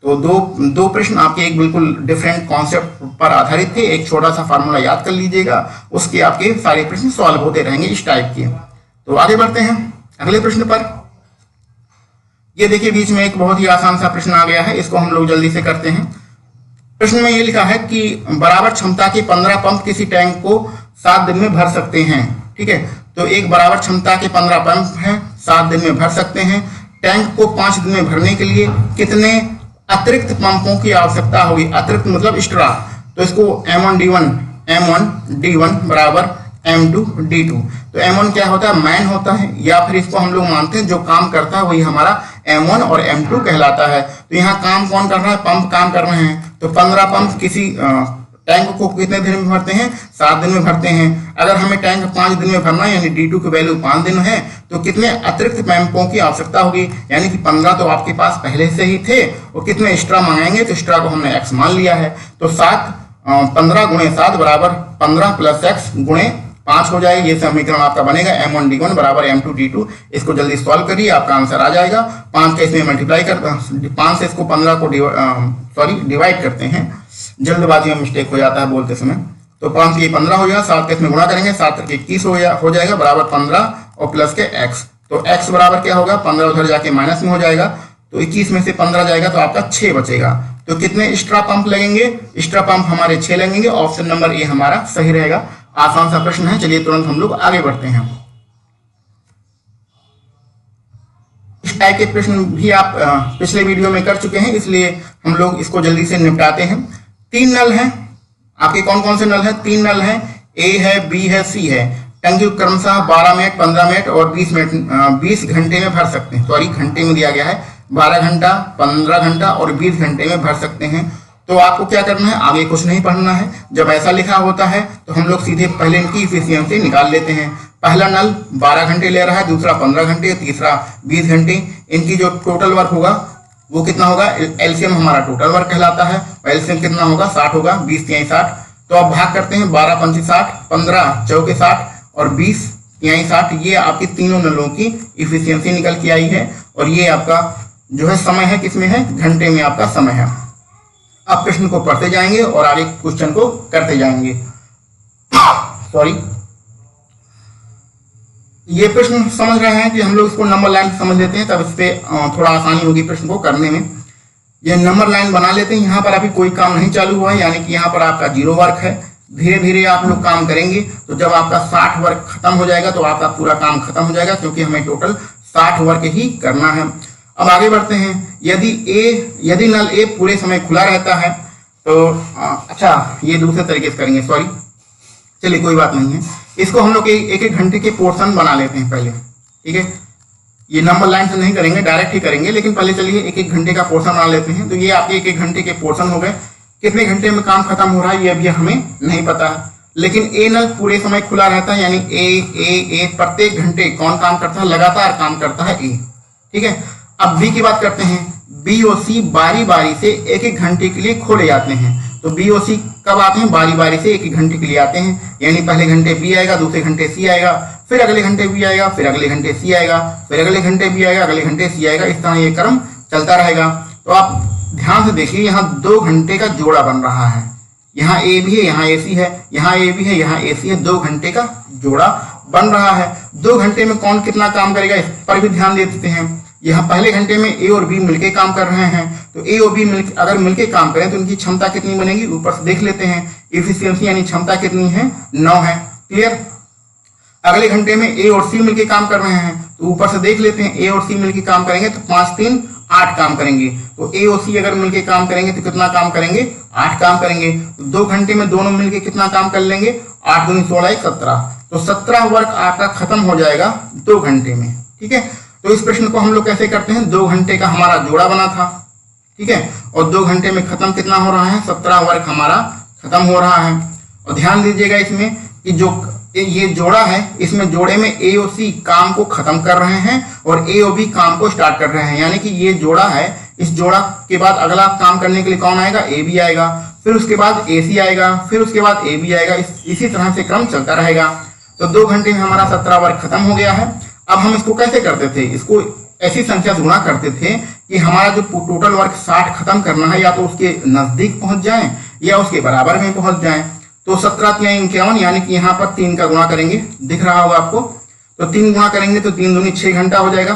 तो दो प्रश्न आपके एक बिल्कुल डिफरेंट कॉन्सेप्ट पर आधारित थे, एक छोटा सा फार्मूला याद कर लीजिएगा, उसके आपके सारे प्रश्न सॉल्व होते रहेंगे इस टाइप के। तो आगे बढ़ते हैं अगले प्रश्न पर। ये देखिए बीच में एक बहुत ही आसान सा प्रश्न आ गया है, इसको हम लोग जल्दी से करते हैं। प्रश्न में ये लिखा है कि बराबर क्षमता के 15 पंप किसी टैंक को 7 दिन में भर सकते हैं। ठीक है, तो एक बराबर क्षमता के 15 पंप है, 7 दिन में भर सकते हैं। टैंक को 5 दिन में भरने के लिए कितने अतिरिक्त पंपों की आवश्यकता होगी, अतिरिक्त मतलब एक्स्ट्रा। तो इसको M1D1 बराबर M2D2। तो M1 क्या होता है, मैन होता है, या फिर इसको हम लोग मानते हैं जो काम करता है वही हमारा M1 और M2 कहलाता है। तो यहाँ काम कौन कर रहा है, पंप काम कर रहे हैं। तो 15 पंप किसी टैंक को कितने दिन में भरते हैं, 7 दिन में भरते हैं। अगर हमें टैंक 5 दिन में भरना है यानी D2 की वैल्यू 5 दिन है, तो कितने अतिरिक्त पंपों की आवश्यकता होगी, यानी कि 15 तो आपके पास पहले से ही थे, और कितने एक्स्ट्रा मांगेंगे, तो एक्स्ट्रा को हमने x मान लिया है। तो 15 × 7 बराबर 15 + x × 5 हो जाएगा। ये समीकरण आपका बनेगा M1D1 बराबर M2D2। इसको जल्दी सॉल्व करिए, आपका आंसर आ जाएगा। 5 का इसमें मल्टीप्लाई कर 5 से इसको 15 को डिवाइड करते हैं, जल्दबाजी में मिस्टेक हो जाता है बोलते समय। तो 5 से 15 हो जाएगा, 7 का इसमें गुणा करेंगे, 7 × 21 हो जाएगा बराबर 15 और प्लस के x। तो x बराबर क्या होगा, 15 उधर जाके माइनस में हो जाएगा, तो 21 में से 15 जाएगा तो आपका 6 बचेगा। तो कितने एक्स्ट्रा पंप लगेंगे, एक्स्ट्रा पंप हमारे 6 लगेंगे। ऑप्शन नंबर ए हमारा सही रहेगा। आसान सा प्रश्न है। चलिए तुरंत हम लोग आगे बढ़ते हैं। इस टाइप के प्रश्न भी आप पिछले वीडियो में कर चुके हैं, इसलिए हम लोग इसको जल्दी से निपटाते हैं। 3 नल हैं आपके। कौन कौन से नल हैं, 3 नल हैं, ए है, बी है, सी है। टंकी क्रमशः 12 मिनट, 15 मिनट और 20 घंटे में भर सकते हैं। सॉरी, घंटे में दिया गया है, 12 घंटा, 15 घंटा और 20 घंटे में भर सकते हैं। तो आपको क्या करना है, आगे कुछ नहीं पढ़ना है। जब ऐसा लिखा होता है तो हम लोग सीधे पहले इनकी इफिशियंसी निकाल लेते हैं। पहला नल 12 घंटे ले रहा है, दूसरा 15 घंटे, तीसरा 20 घंटे। इनकी जो टोटल वर्क होगा वो कितना होगा, एलसीएम हमारा टोटल वर्क कहलाता है। एलसीएम कितना होगा, 60 होगा। 20 तिहाई 60। तो अब भाग करते हैं, 12 पंचे 60, 15 चौके 60 और 20 तिहाई 60। ये आपकी तीनों नलों की इफिशियंसी निकल के आई है। और ये आपका जो है समय है, किसमें है, घंटे में आपका समय है। अब प्रश्न को पढ़ते जाएंगे और आगे क्वेश्चन को करते जाएंगे। सॉरी, ये प्रश्न समझ रहे हैं कि हम लोग इसको नंबर लाइन समझ लेते हैं, तब इस पे थोड़ा आसानी होगी प्रश्न को करने में। ये नंबर लाइन बना लेते हैं। यहाँ पर अभी कोई काम नहीं चालू हुआ है, यानी कि यहाँ पर आपका 0 वर्क है। धीरे धीरे आप लोग काम करेंगे तो जब आपका 60 वर्क खत्म हो जाएगा तो आपका पूरा काम खत्म हो जाएगा, क्योंकि हमें टोटल 60 वर्क ही करना है। अब आगे बढ़ते हैं। यदि नल ए पूरे समय खुला रहता है तो अच्छा, ये दूसरे तरीके से करेंगे। सॉरी, चलिए कोई बात नहीं है। इसको हम लोग एक एक घंटे के पोर्शन बना लेते हैं पहले, ठीक है। ये नंबर लाइन से नहीं करेंगे, डायरेक्ट ही करेंगे, लेकिन पहले चलिए एक एक घंटे का पोर्शन बना लेते हैं। तो ये आपके एक एक घंटे के पोर्शन हो गए। कितने घंटे में काम खत्म हो रहा है ये अभी हमें नहीं पता है, लेकिन ए नल पूरे समय खुला रहता है, यानी ए प्रत्येक घंटे कौन काम करता है, लगातार काम करता है ए, ठीक है। अब बी की बात करते हैं। बी और सी बारी बारी से एक एक घंटे के लिए खोले जाते हैं। तो बी और सी कब आते हैं, बारी बारी से एक एक घंटे के लिए आते हैं। यानी पहले घंटे बी आएगा, दूसरे घंटे सी आएगा, फिर अगले घंटे बी आएगा, फिर अगले घंटे सी आएगा, फिर अगले घंटे बी आएगा, अगले घंटे सी आएगा। इस तरह ये क्रम चलता रहेगा। तो आप ध्यान से देखिए, यहाँ 2 घंटे का जोड़ा बन रहा है। यहाँ ए भी है, यहाँ ए सी है, यहाँ ए भी है, यहाँ ए सी है। 2 घंटे का जोड़ा बन रहा है। 2 घंटे में कौन कितना काम करेगा इस पर भी ध्यान दे देते हैं। यहाँ पहले घंटे में ए और बी मिलके काम कर रहे हैं, तो ए और बी अगर मिलके काम करें तो उनकी क्षमता कितनी बनेगी, ऊपर से देख लेते हैं। इफिशियंसी यानी क्षमता कितनी है, 9 है। क्लियर। अगले घंटे में ए और सी मिलके काम कर रहे हैं, तो ऊपर से देख लेते हैं। ए और सी मिलके काम करेंगे तो 5 3 8 काम करेंगे। तो ए और सी अगर मिलके काम करेंगे तो कितना काम करेंगे, 8 काम करेंगे। तो 2 घंटे में दोनों मिलके कितना काम कर लेंगे, 8 दूनी 16 17। तो 17 वर्क आपका खत्म हो जाएगा 2 घंटे में, ठीक है। तो इस प्रश्न को हम लोग कैसे करते हैं, 2 घंटे का हमारा जोड़ा बना था, ठीक है, और 2 घंटे में खत्म कितना हो रहा है, 17 वर्क हमारा खत्म हो रहा है। और ध्यान दीजिएगा इसमें कि जो ये जोड़ा है, इसमें जोड़े में ए और सी काम को खत्म कर रहे हैं और ए और बी काम को स्टार्ट कर रहे हैं। यानी कि ये जोड़ा है, इस जोड़ा के बाद अगला काम करने के लिए कौन आएगा, ए बी आएगा, फिर उसके बाद ए सी आएगा, फिर उसके बाद ए बी आएगा। इसी तरह से क्रम चलता रहेगा। तो 2 घंटे में हमारा 17 वर्क खत्म हो गया है। अब हम इसको कैसे करते थे, इसको ऐसी संख्या से गुणा करते थे कि हमारा जो टोटल वर्क 60 खत्म करना है, या तो उसके नजदीक पहुंच जाए या उसके बराबर में पहुंच जाए। तो 17 तिहाई 51, यानी कि यहाँ पर 3 का गुणा करेंगे, दिख रहा होगा आपको। तो 3 गुणा करेंगे तो 3 दूनी 6 घंटा हो जाएगा,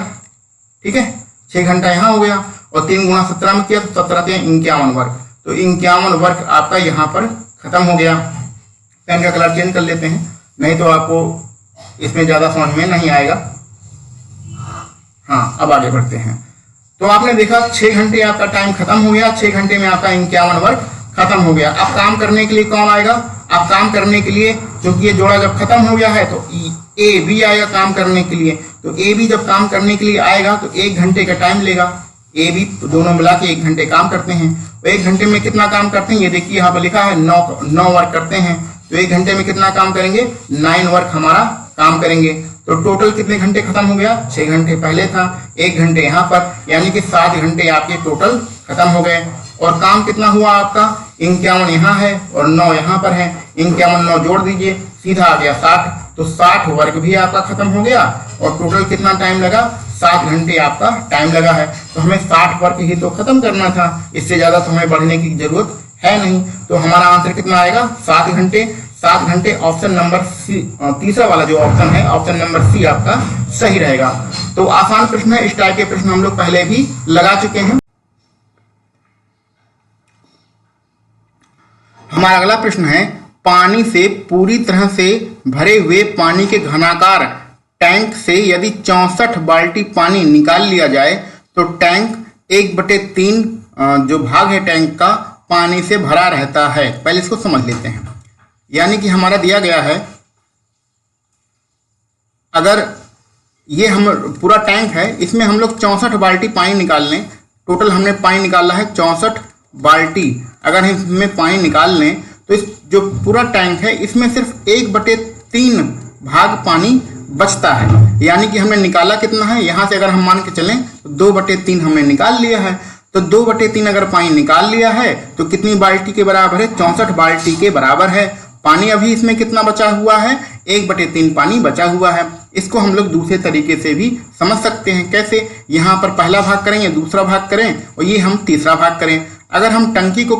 ठीक है। 6 घंटा यहाँ हो गया और 3 गुणा 17 में किया तो 17 तिहाई 51 वर्क। तो 51 वर्क आपका यहाँ पर खत्म हो गया। पेन का कलर चेंज कर लेते हैं, नहीं तो आपको इसमें ज्यादा समझ में नहीं आएगा। हाँ, अब आगे बढ़ते हैं। तो आपने देखा 6 घंटे आपका टाइम खत्म हो गया। 6 घंटे में आपका 51 वर्क खत्म हो गया। अब काम करने के लिए कौन आएगा, अब काम करने के लिए, क्योंकि ये जोड़ा जब खत्म हो गया है तो ए बी आएगा काम करने के लिए। तो ए बी जब काम करने के लिए आएगा तो 1 घंटे का टाइम लेगा। ए बी तो दोनों मिला के 1 घंटे काम करते हैं। तो 1 घंटे में कितना काम करते हैं, ये देखिए यहाँ पर लिखा है 9 वर्क करते हैं। तो 1 घंटे में कितना काम करेंगे, 9 वर्क हमारा काम करेंगे। तो टोटल कितने घंटे खत्म हो गया, 6 घंटे पहले था, 1 घंटे यहाँ पर, यानी कि 7 घंटे आपके टोटल खत्म हो गए। और काम कितना हुआ आपका, 51 यहाँ है और 9 यहाँ पर है। 51 9 जोड़ दीजिए, सीधा आ गया 60। तो 60 वर्क भी आपका खत्म हो गया और टोटल कितना टाइम लगा, 7 घंटे आपका टाइम लगा है। तो हमें 60 वर्क ही तो खत्म करना था, इससे ज्यादा तो हमें बढ़ने की जरूरत है नहीं। तो हमारा आंसर कितना आएगा, 7 घंटे। 7 घंटे। ऑप्शन नंबर सी, तीसरा वाला जो ऑप्शन है, ऑप्शन नंबर सी आपका सही रहेगा। तो आसान प्रश्न है, इस टाइप के प्रश्न हम लोग पहले भी लगा चुके हैं। हमारा अगला प्रश्न है, पानी से पूरी तरह से भरे हुए पानी के घनाकार टैंक से यदि 64 बाल्टी पानी निकाल लिया जाए तो टैंक 1/3 जो भाग है टैंक का पानी से भरा रहता है। पहले इसको समझ लेते हैं। यानी कि हमारा दिया गया है, अगर ये हम पूरा टैंक है, इसमें हम लोग 64 बाल्टी पानी निकाल लें। टोटल हमने पानी निकाला है 64 बाल्टी। अगर हम इसमें पानी निकाल लें तो इस जो पूरा टैंक है इसमें सिर्फ 1/3 भाग पानी बचता है। यानी कि हमने निकाला कितना है, यहाँ से अगर हम मान के चलें तो 2/3 हमने निकाल लिया है। तो 2/3 अगर पानी निकाल लिया है तो कितनी बाल्टी के बराबर है, 64 बाल्टी के बराबर है। पानी अभी इसमें कितना बचा हुआ है, 1/3 पानी बचा हुआ है। इसको हम लोग दूसरे तरीके से भी समझ सकते हैं। कैसे, यहाँ पर पहला भाग करें या दूसरा भाग करें और ये हम तीसरा भाग करें। अगर हम टंकी को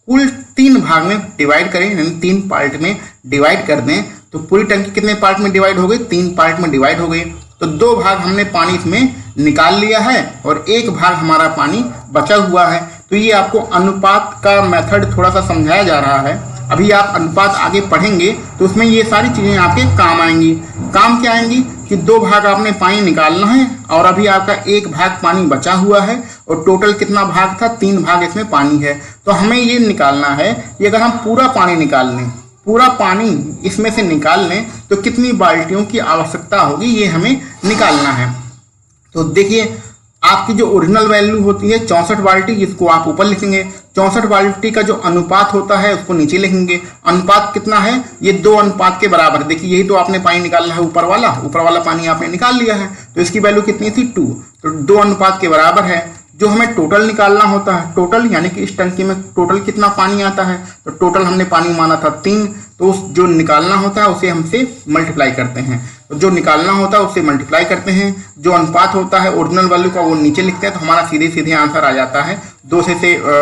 कुल 3 भाग में डिवाइड करें, यानी 3 पार्ट में डिवाइड कर दें, तो पूरी टंकी कितने पार्ट में डिवाइड हो गई, 3 पार्ट में डिवाइड हो गई। तो 2 भाग हमने पानी इसमें निकाल लिया है और 1 भाग हमारा पानी बचा हुआ है। तो ये आपको अनुपात का मेथड थोड़ा सा समझाया जा रहा है। अभी आप अनुपात आगे पढ़ेंगे तो उसमें ये सारी चीजें आपके काम आएंगी। काम क्या आएंगी कि 2 भाग आपने पानी निकालना है और अभी आपका 1 भाग पानी बचा हुआ है और टोटल कितना भाग था, 3 भाग इसमें पानी है। तो हमें ये निकालना है कि अगर हम पूरा पानी निकाल लें, पूरा पानी इसमें से निकाल लें तो कितनी बाल्टियों की आवश्यकता होगी, ये हमें निकालना है। तो देखिए, आपकी जो ओरिजिनल वैल्यू होती है 64 बाल्टी, इसको आप ऊपर लिखेंगे। 64 बाल्टी का जो अनुपात होता है उसको नीचे लिखेंगे। अनुपात कितना है, ये 2 अनुपात के बराबर। देखिए, यही तो आपने पानी निकालना है, ऊपर वाला पानी आपने निकाल लिया है। तो इसकी वैल्यू कितनी थी, 2। तो 2 अनुपात के बराबर है। जो हमें टोटल निकालना होता है, टोटल यानी कि इस टंकी में टोटल कितना पानी आता है, तो टोटल हमने पानी माना था 3। तो उस जो निकालना होता है उसे हमसे मल्टीप्लाई करते हैं। तो जो निकालना होता है उससे मल्टीप्लाई करते हैं। जो अनुपात होता है ओरिजिनल वैल्यू का वो नीचे लिखते हैं। तो हमारा सीधे सीधे आंसर आ जाता है। 2 से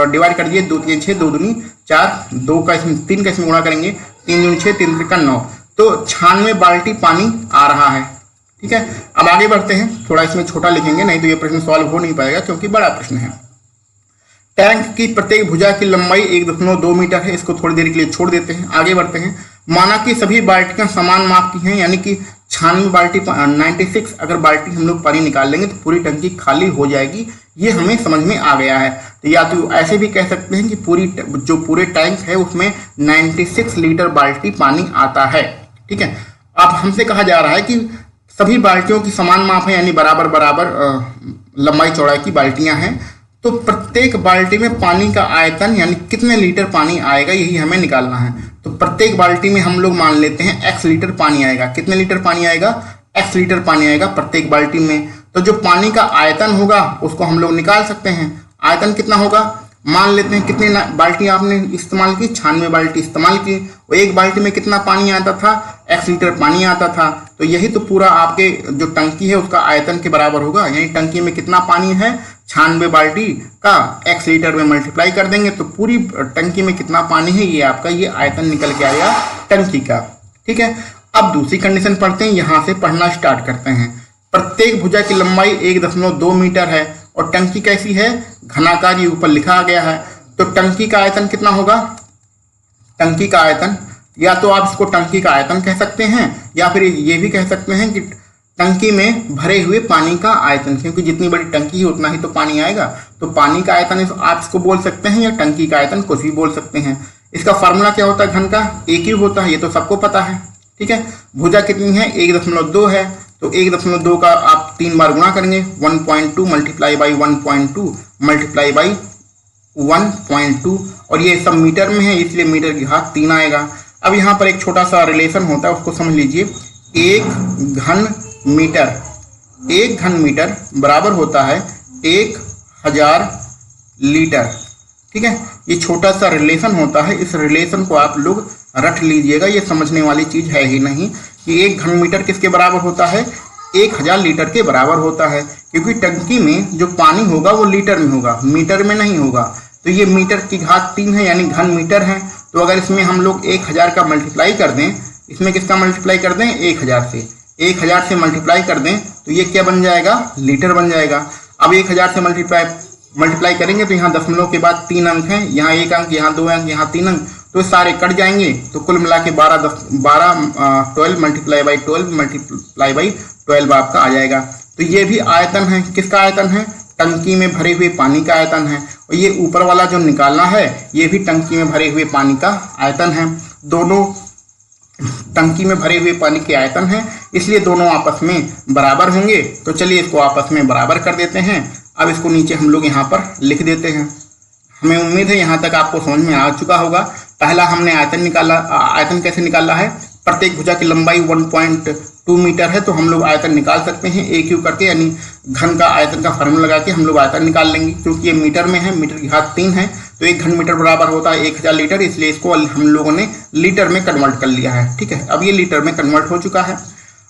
डिवाइड कर दिए, 2 3 6, 2 दूनी 4, 2 का इसमें 3 का इसमें गुणा करेंगे, 3 दूनी 6, 3 का 9। तो 96 बाल्टी पानी आ रहा है। ठीक है, अब आगे बढ़ते हैं। थोड़ा इसमें छोटा लिखेंगे, नहीं तो ये प्रश्न सॉल्व हो नहीं पाएगा क्योंकि बड़ा प्रश्न है। टैंक की प्रत्येक भुजा की लंबाई 1.2 मीटर है। इसको थोड़ी देर के लिए छोड़ देते हैं, आगे बढ़ते हैं। माना कि सभी बाल्टियां समान माप की हैं, यानी कि 96 बाल्टी 96 अगर बाल्टी हम लोग पानी निकाल लेंगे तो पूरी टंकी खाली हो जाएगी। ये हमें समझ में आ गया है। तो या तो ऐसे भी कह सकते हैं कि पूरे टैंक है उसमें 96 लीटर बाल्टी पानी आता है। ठीक है, अब हमसे कहा जा रहा है कि सभी बाल्टियों की समान माप है, यानी बराबर बराबर लंबाई चौड़ाई की बाल्टियां हैं। तो प्रत्येक बाल्टी में पानी का आयतन यानी कितने लीटर पानी आएगा, यही हमें निकालना है। तो प्रत्येक बाल्टी में हम लोग मान लेते हैं x लीटर पानी आएगा। कितने लीटर पानी आएगा, x लीटर पानी आएगा प्रत्येक बाल्टी में। तो जो पानी का आयतन होगा उसको हम लोग निकाल सकते हैं। आयतन कितना होगा, मान लेते हैं कितने बाल्टी आपने इस्तेमाल की, 96 बाल्टी इस्तेमाल की। और एक बाल्टी में कितना पानी आता था, x लीटर पानी आता था। तो यही तो पूरा आपके जो टंकी है उसका आयतन के बराबर होगा। यानी टंकी में कितना पानी है, 96 बाल्टी का x लीटर में मल्टीप्लाई कर देंगे तो पूरी टंकी में कितना पानी है, ये आपका ये आयतन निकल के आएगा टंकी का। ठीक है, अब दूसरी कंडीशन पढ़ते हैं, यहां से पढ़ना स्टार्ट करते हैं। प्रत्येक भुजा की लंबाई 1.2 मीटर है और टंकी कैसी है, घनाकार, ये ऊपर लिखा गया है। तो टंकी का आयतन कितना होगा, टंकी का आयतन, या तो आप इसको टंकी का आयतन कह सकते हैं या फिर ये भी कह सकते हैं कि टंकी में भरे हुए पानी का आयतन, क्योंकि जितनी बड़ी टंकी है उतना ही तो पानी आएगा। तो पानी का आयतन आप इसको बोल सकते हैं या टंकी का आयतन कुछ भी बोल सकते हैं। इसका फार्मूला क्या होता है, घन का एक ही होता है, ये तो सबको पता है। ठीक है, भुजा कितनी है, 1.2 है। तो 1.2 का आप 3 बार गुणा करेंगे, 1.2 मल्टीप्लाई बाई 1.2 मल्टीप्लाई बाई 1.2, और ये सब मीटर में है इसलिए मीटर की घात 3 आएगा। अब यहाँ पर एक छोटा सा रिलेशन होता है, उसको समझ लीजिए। 1 घन मीटर बराबर होता है 1000 लीटर। ठीक है, ये छोटा सा रिलेशन होता है। इस रिलेशन को आप लोग रट लीजिएगा, ये समझने वाली चीज है ही नहीं कि 1 घन मीटर किसके बराबर होता है, 1000 लीटर के बराबर होता है। क्योंकि टंकी में जो पानी होगा वो लीटर में होगा, मीटर में नहीं होगा। तो ये मीटर की घात 3 है यानी घन मीटर है। तो अगर इसमें हम लोग 1000 का मल्टीप्लाई कर दें, इसमें किसका मल्टीप्लाई कर दें 1000 से, 1000 से मल्टीप्लाई कर दें तो ये क्या बन जाएगा लीटर बन जाएगा। अब 1000 से मल्टीप्लाई करेंगे तो यहाँ दशमलव के बाद 3 अंक हैं, यहाँ 1 अंक, यहाँ 2 अंक, यहाँ 3 अंक, तो सारे कट जाएंगे। तो कुल मिला के 12 मल्टीप्लाई बाई 12 आपका आ जाएगा। तो ये भी आयतन है, किसका आयतन है टंकी में भरे हुए पानी का आयतन है। और ये ऊपर वाला जो निकालना है ये भी टंकी में भरे हुए पानी का आयतन है। दोनों टंकी में भरे हुए पानी के आयतन है, इसलिए दोनों आपस में बराबर होंगे। तो चलिए इसको आपस में बराबर कर देते हैं। अब इसको नीचे हम लोग यहाँ पर लिख देते हैं। हमें उम्मीद है यहाँ तक आपको समझ में आ चुका होगा। पहला हमने आयतन निकाला, आयतन कैसे निकाला है, प्रत्येक भुजा की लंबाई 1.2 मीटर है, तो हम लोग आयतन निकाल सकते हैं ए क्यू करके, यानी घन का आयतन का फार्मूला लगा के हम लोग आयतन निकाल लेंगे। क्योंकि ये मीटर में है, मीटर की घात 3 है, तो 1 घन मीटर बराबर होता है 1000 लीटर, इसलिए इसको हम लोगों ने लीटर में कन्वर्ट कर लिया है। ठीक है, अब ये लीटर में कन्वर्ट हो चुका है।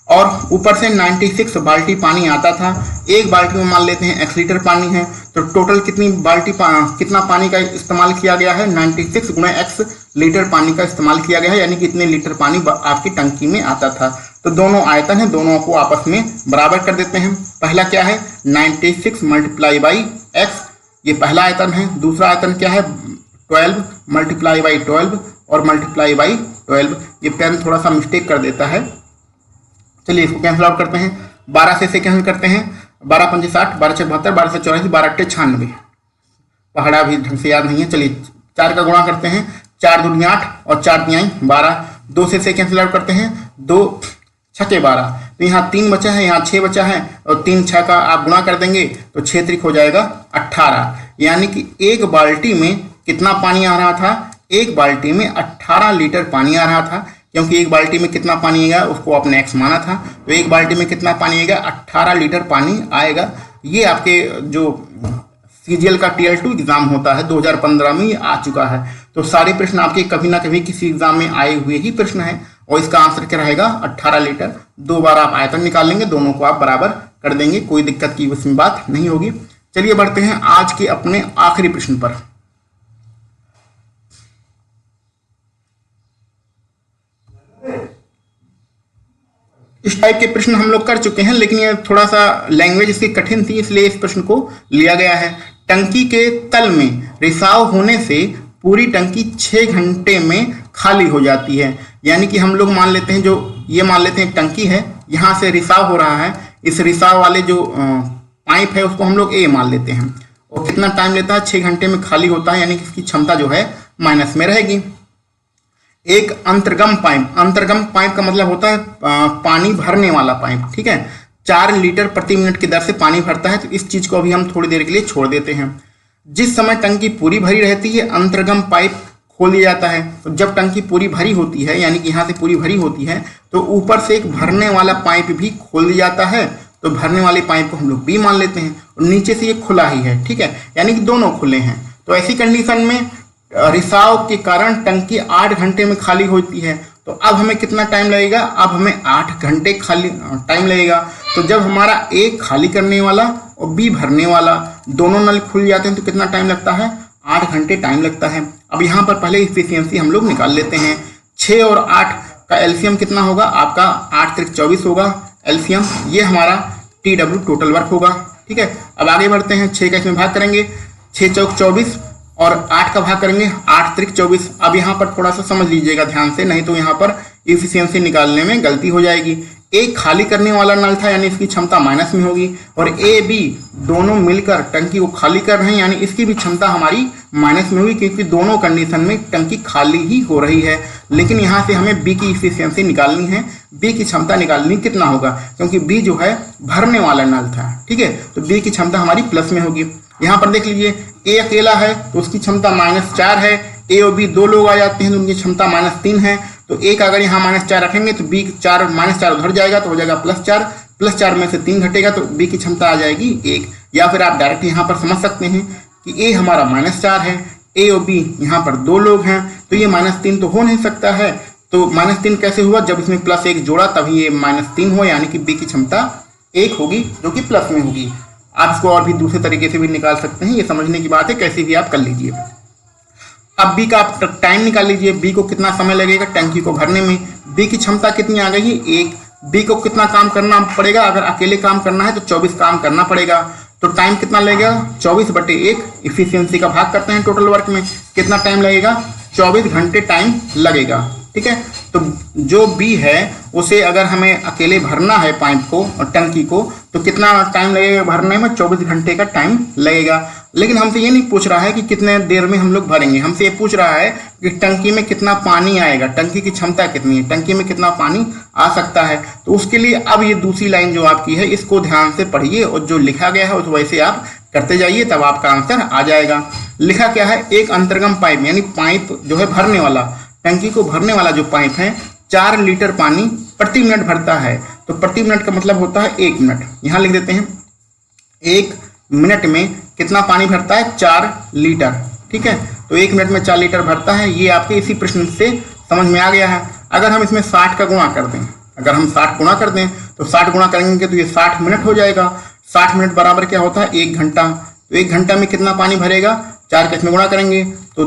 और ऊपर से 96 बाल्टी पानी आता था। एक बाल्टी में मान लेते हैं x लीटर पानी है, तो टोटल कितना पानी का इस्तेमाल किया गया है 96 गुणा x लीटर पानी का इस्तेमाल किया गया है, यानी कितने लीटर पानी आपकी टंकी में आता था। तो दोनों आयतन है, दोनों को आपस में बराबर कर देते हैं। पहला क्या है 96 मल्टीप्लाई बाई x, ये पहला आयतन है। दूसरा आयतन क्या है 12 मल्टीप्लाई बाई 12 और मल्टीप्लाई बाई 12। ये पेन थोड़ा सा मिस्टेक कर देता है, चलिए इसको कैंसिल आउट करते हैं। 12 से कैंसिल करते हैं, 12 पंजे 60, 12 छः 72, 12 से 84, 12 अट्ठे 96। पहाड़ा भी ढंग से याद नहीं है। चलिए 4 का गुणा करते हैं, 4 दूनी 8 और 4 तिहाई 12। 2 से कैंसिल आउट करते हैं, 2 छके 12, तो यहाँ 3 बचा है, यहाँ 6 बचा है, और 3 6 का आप गुणा कर देंगे तो 6 त्रिक हो जाएगा 18। यानी कि एक बाल्टी में कितना पानी आ रहा था, एक बाल्टी में 18 लीटर पानी आ रहा था। क्योंकि एक बाल्टी में कितना पानी आएगा उसको आपने x माना था, तो एक बाल्टी में कितना पानी आएगा 18 लीटर पानी आएगा। ये आपके जो CGL का TL2 एग्जाम होता है 2015 में ये आ चुका है। तो सारे प्रश्न आपके कभी ना कभी किसी एग्जाम में आए हुए ही प्रश्न है, और इसका आंसर क्या रहेगा 18 लीटर। 2 बार आप आयतन निकाल लेंगे, दोनों को आप बराबर कर देंगे, कोई दिक्कत की उसमें बात नहीं होगी। चलिए बढ़ते हैं आज के अपने आखिरी प्रश्न पर। इस टाइप के प्रश्न हम लोग कर चुके हैं, लेकिन ये थोड़ा सा लैंग्वेज इसकी कठिन थी, इसलिए इस प्रश्न को लिया गया है। टंकी के तल में रिसाव होने से पूरी टंकी 6 घंटे में खाली हो जाती है। यानी कि हम लोग मान लेते हैं, जो ये मान लेते हैं एक टंकी है, यहाँ से रिसाव हो रहा है, इस रिसाव वाले जो पाइप है उसको हम लोग ए मान लेते हैं, और कितना टाइम लेता है 6 घंटे में खाली होता है, यानी कि इसकी क्षमता जो है माइनस में रहेगी। एक अंतर्गम पाइप का मतलब होता है पानी भरने वाला पाइप। ठीक है, 4 लीटर प्रति मिनट की दर से पानी भरता है। तो इस चीज को अभी हम थोड़ी देर के लिए छोड़ देते हैं। जिस समय टंकी पूरी भरी रहती है अंतर्गम पाइप खोल दिया जाता है। तो जब टंकी पूरी भरी होती है, यानी कि यहाँ से पूरी भरी होती है, तो ऊपर से एक भरने वाला पाइप भी खोल दिया जाता है। तो भरने वाले पाइप को हम लोग बी मान लेते हैं, और नीचे से ये खुला ही है। ठीक है, यानी कि दोनों खुले हैं। तो ऐसी कंडीशन में रिसाव के कारण टंकी 8 घंटे में खाली होती है। तो अब हमें कितना टाइम लगेगा, अब हमें 8 घंटे खाली टाइम लगेगा। तो जब हमारा ए खाली करने वाला और बी भरने वाला दोनों नल खुल जाते हैं तो कितना टाइम लगता है, 8 घंटे टाइम लगता है। अब यहाँ पर पहले इफिशियंसी हम लोग निकाल लेते हैं। 6 और 8 का एलसीएम कितना होगा आपका, 8 त्रिक 24 होगा एलसीएम, ये हमारा TW टोटल वर्क होगा। ठीक है, अब आगे बढ़ते हैं। 6 का इसमें भाग करेंगे, 6 चौक 24 और 8 का भाग करेंगे, 8 त्रिक 24। अब यहाँ पर थोड़ा सा समझ लीजिएगा ध्यान से, नहीं तो यहाँ पर इफिशियंसी निकालने में गलती हो जाएगी। एक खाली करने वाला नल था, यानी इसकी क्षमता माइनस में होगी, और ए बी दोनों मिलकर टंकी को खाली कर रहे हैं, यानी इसकी भी क्षमता हमारी माइनस में होगी, क्योंकि दोनों कंडीशन में टंकी खाली ही हो रही है। लेकिन यहाँ से हमें बी की इफिशियंसी निकालनी है, बी की क्षमता निकालनी कितना होगा, क्योंकि बी जो है भरने वाला नल था। ठीक है, तो बी की क्षमता हमारी प्लस में होगी। यहाँ पर देख लीजिए ए अकेला है तो उसकी क्षमता -4 है, ए और बी 2 लोग आ जाते हैं तो उनकी क्षमता -3 है। तो एक अगर यहाँ -4 रखेंगे तो बी -4 उधर जाएगा तो हो जाएगा +4, +4 में से 3 घटेगा तो बी की क्षमता आ जाएगी 1। या फिर आप डायरेक्ट यहाँ पर समझ सकते हैं कि ए हमारा -4 है, ए और बी यहाँ पर 2 लोग हैं, तो ये -3 तो हो नहीं सकता है। तो -3 कैसे हुआ, जब इसमें +1 जोड़ा तभी ये -3 हो, यानी कि बी की क्षमता 1 होगी जो कि प्लस में होगी। आप इसको और भी दूसरे तरीके से भी निकाल सकते हैं, ये समझने की बात है, कैसे भी आप कर लीजिए। अब बी का आप टाइम निकाल लीजिए, बी को कितना समय लगेगा टंकी को भरने में, बी की क्षमता कितनी आ गई, 1। बी को कितना काम करना पड़ेगा, अगर अकेले काम करना है तो 24 काम करना पड़ेगा, तो टाइम कितना लगेगा 24/1, इफिशियंसी का भाग करते हैं टोटल वर्क में, कितना टाइम लगेगा 24 घंटे टाइम लगेगा। ठीक है, तो जो बी है उसे अगर हमें अकेले भरना है पाइप को और टंकी को, तो कितना टाइम लगेगा भरने में, 24 घंटे का टाइम लगेगा। लेकिन हमसे ये नहीं पूछ रहा है कि कितने देर में हम लोग भरेंगे, हमसे ये पूछ रहा है कि टंकी में कितना पानी आएगा, टंकी की क्षमता कितनी है, टंकी में कितना पानी आ सकता है। तो उसके लिए अब ये दूसरी लाइन जो आपकी है इसको ध्यान से पढ़िए और जो लिखा गया है उस वैसे आप करते जाइए, तब आपका आंसर आ जाएगा। लिखा क्या है, एक अंतर्गम पाइप यानी पाइप जो है भरने वाला, टंकी को भरने वाला जो पाइप है 4 लीटर पानी प्रति मिनट भरता है। तो प्रति मिनट का मतलब होता है 1 मिनट, यहाँ लिख देते हैं 1 मिनट में कितना पानी भरता है 4 लीटर। ठीक है, तो 1 मिनट में 4 लीटर भरता है, ये आपके इसी प्रश्न से समझ में आ गया है। अगर हम इसमें 60 का गुणा कर दें, अगर हम 60 गुणा कर दें तो 60 गुणा करेंगे तो ये 60 मिनट हो जाएगा। 60 मिनट बराबर क्या होता है 1 घंटा, तो 1 घंटा में कितना पानी भरेगा, 4 के इसमें गुणा करेंगे तो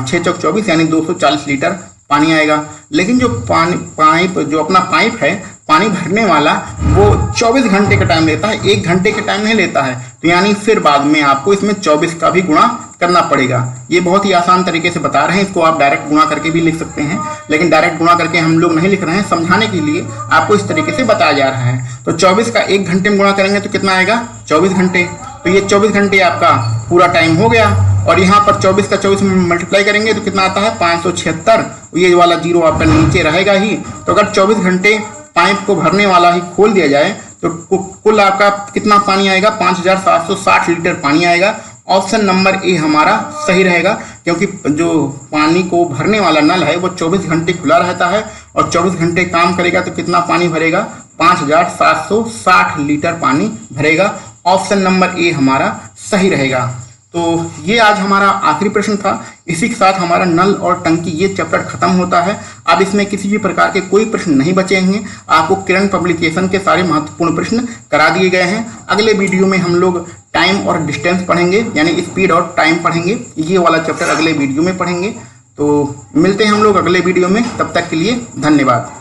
6 चौक 24 यानी 240 लीटर पानी आएगा। लेकिन जो पाइप जो अपना पाइप है पानी भरने वाला वो 24 घंटे का टाइम लेता है, 1 घंटे का टाइम नहीं लेता है, तो यानी फिर बाद में आपको इसमें 24 का भी गुणा करना पड़ेगा। ये बहुत ही आसान तरीके से बता रहे हैं, इसको आप डायरेक्ट गुणा करके भी लिख सकते हैं, लेकिन डायरेक्ट गुणा करके हम लोग नहीं लिख रहे हैं, समझाने के लिए आपको इस तरीके से बताया जा रहा है। तो 24 का 1 घंटे में गुणा करेंगे तो कितना आएगा 24 घंटे, तो ये 24 घंटे आपका पूरा टाइम हो गया। और यहाँ पर 24 का 24 में मल्टीप्लाई करेंगे तो कितना आता है 576, ये वाला जीरो आपका नीचे रहेगा ही। तो अगर 24 घंटे पाइप को भरने वाला ही खोल दिया जाए तो कुल आपका कितना पानी आएगा 5760 लीटर पानी आएगा। ऑप्शन नंबर ए हमारा सही रहेगा, क्योंकि जो पानी को भरने वाला नल है वो 24 घंटे खुला रहता है और 24 घंटे काम करेगा तो कितना पानी भरेगा 5760 लीटर पानी भरेगा। ऑप्शन नंबर ए हमारा सही रहेगा। तो ये आज हमारा आखिरी प्रश्न था। इसी के साथ हमारा नल और टंकी ये चैप्टर खत्म होता है। अब इसमें किसी भी प्रकार के कोई प्रश्न नहीं बचे हैं। आपको किरण पब्लिकेशन के सारे महत्वपूर्ण प्रश्न करा दिए गए हैं। अगले वीडियो में हम लोग टाइम और डिस्टेंस पढ़ेंगे, यानी स्पीड और टाइम पढ़ेंगे। ये वाला चैप्टर अगले वीडियो में पढ़ेंगे। तो मिलते हैं हम लोग अगले वीडियो में, तब तक के लिए धन्यवाद।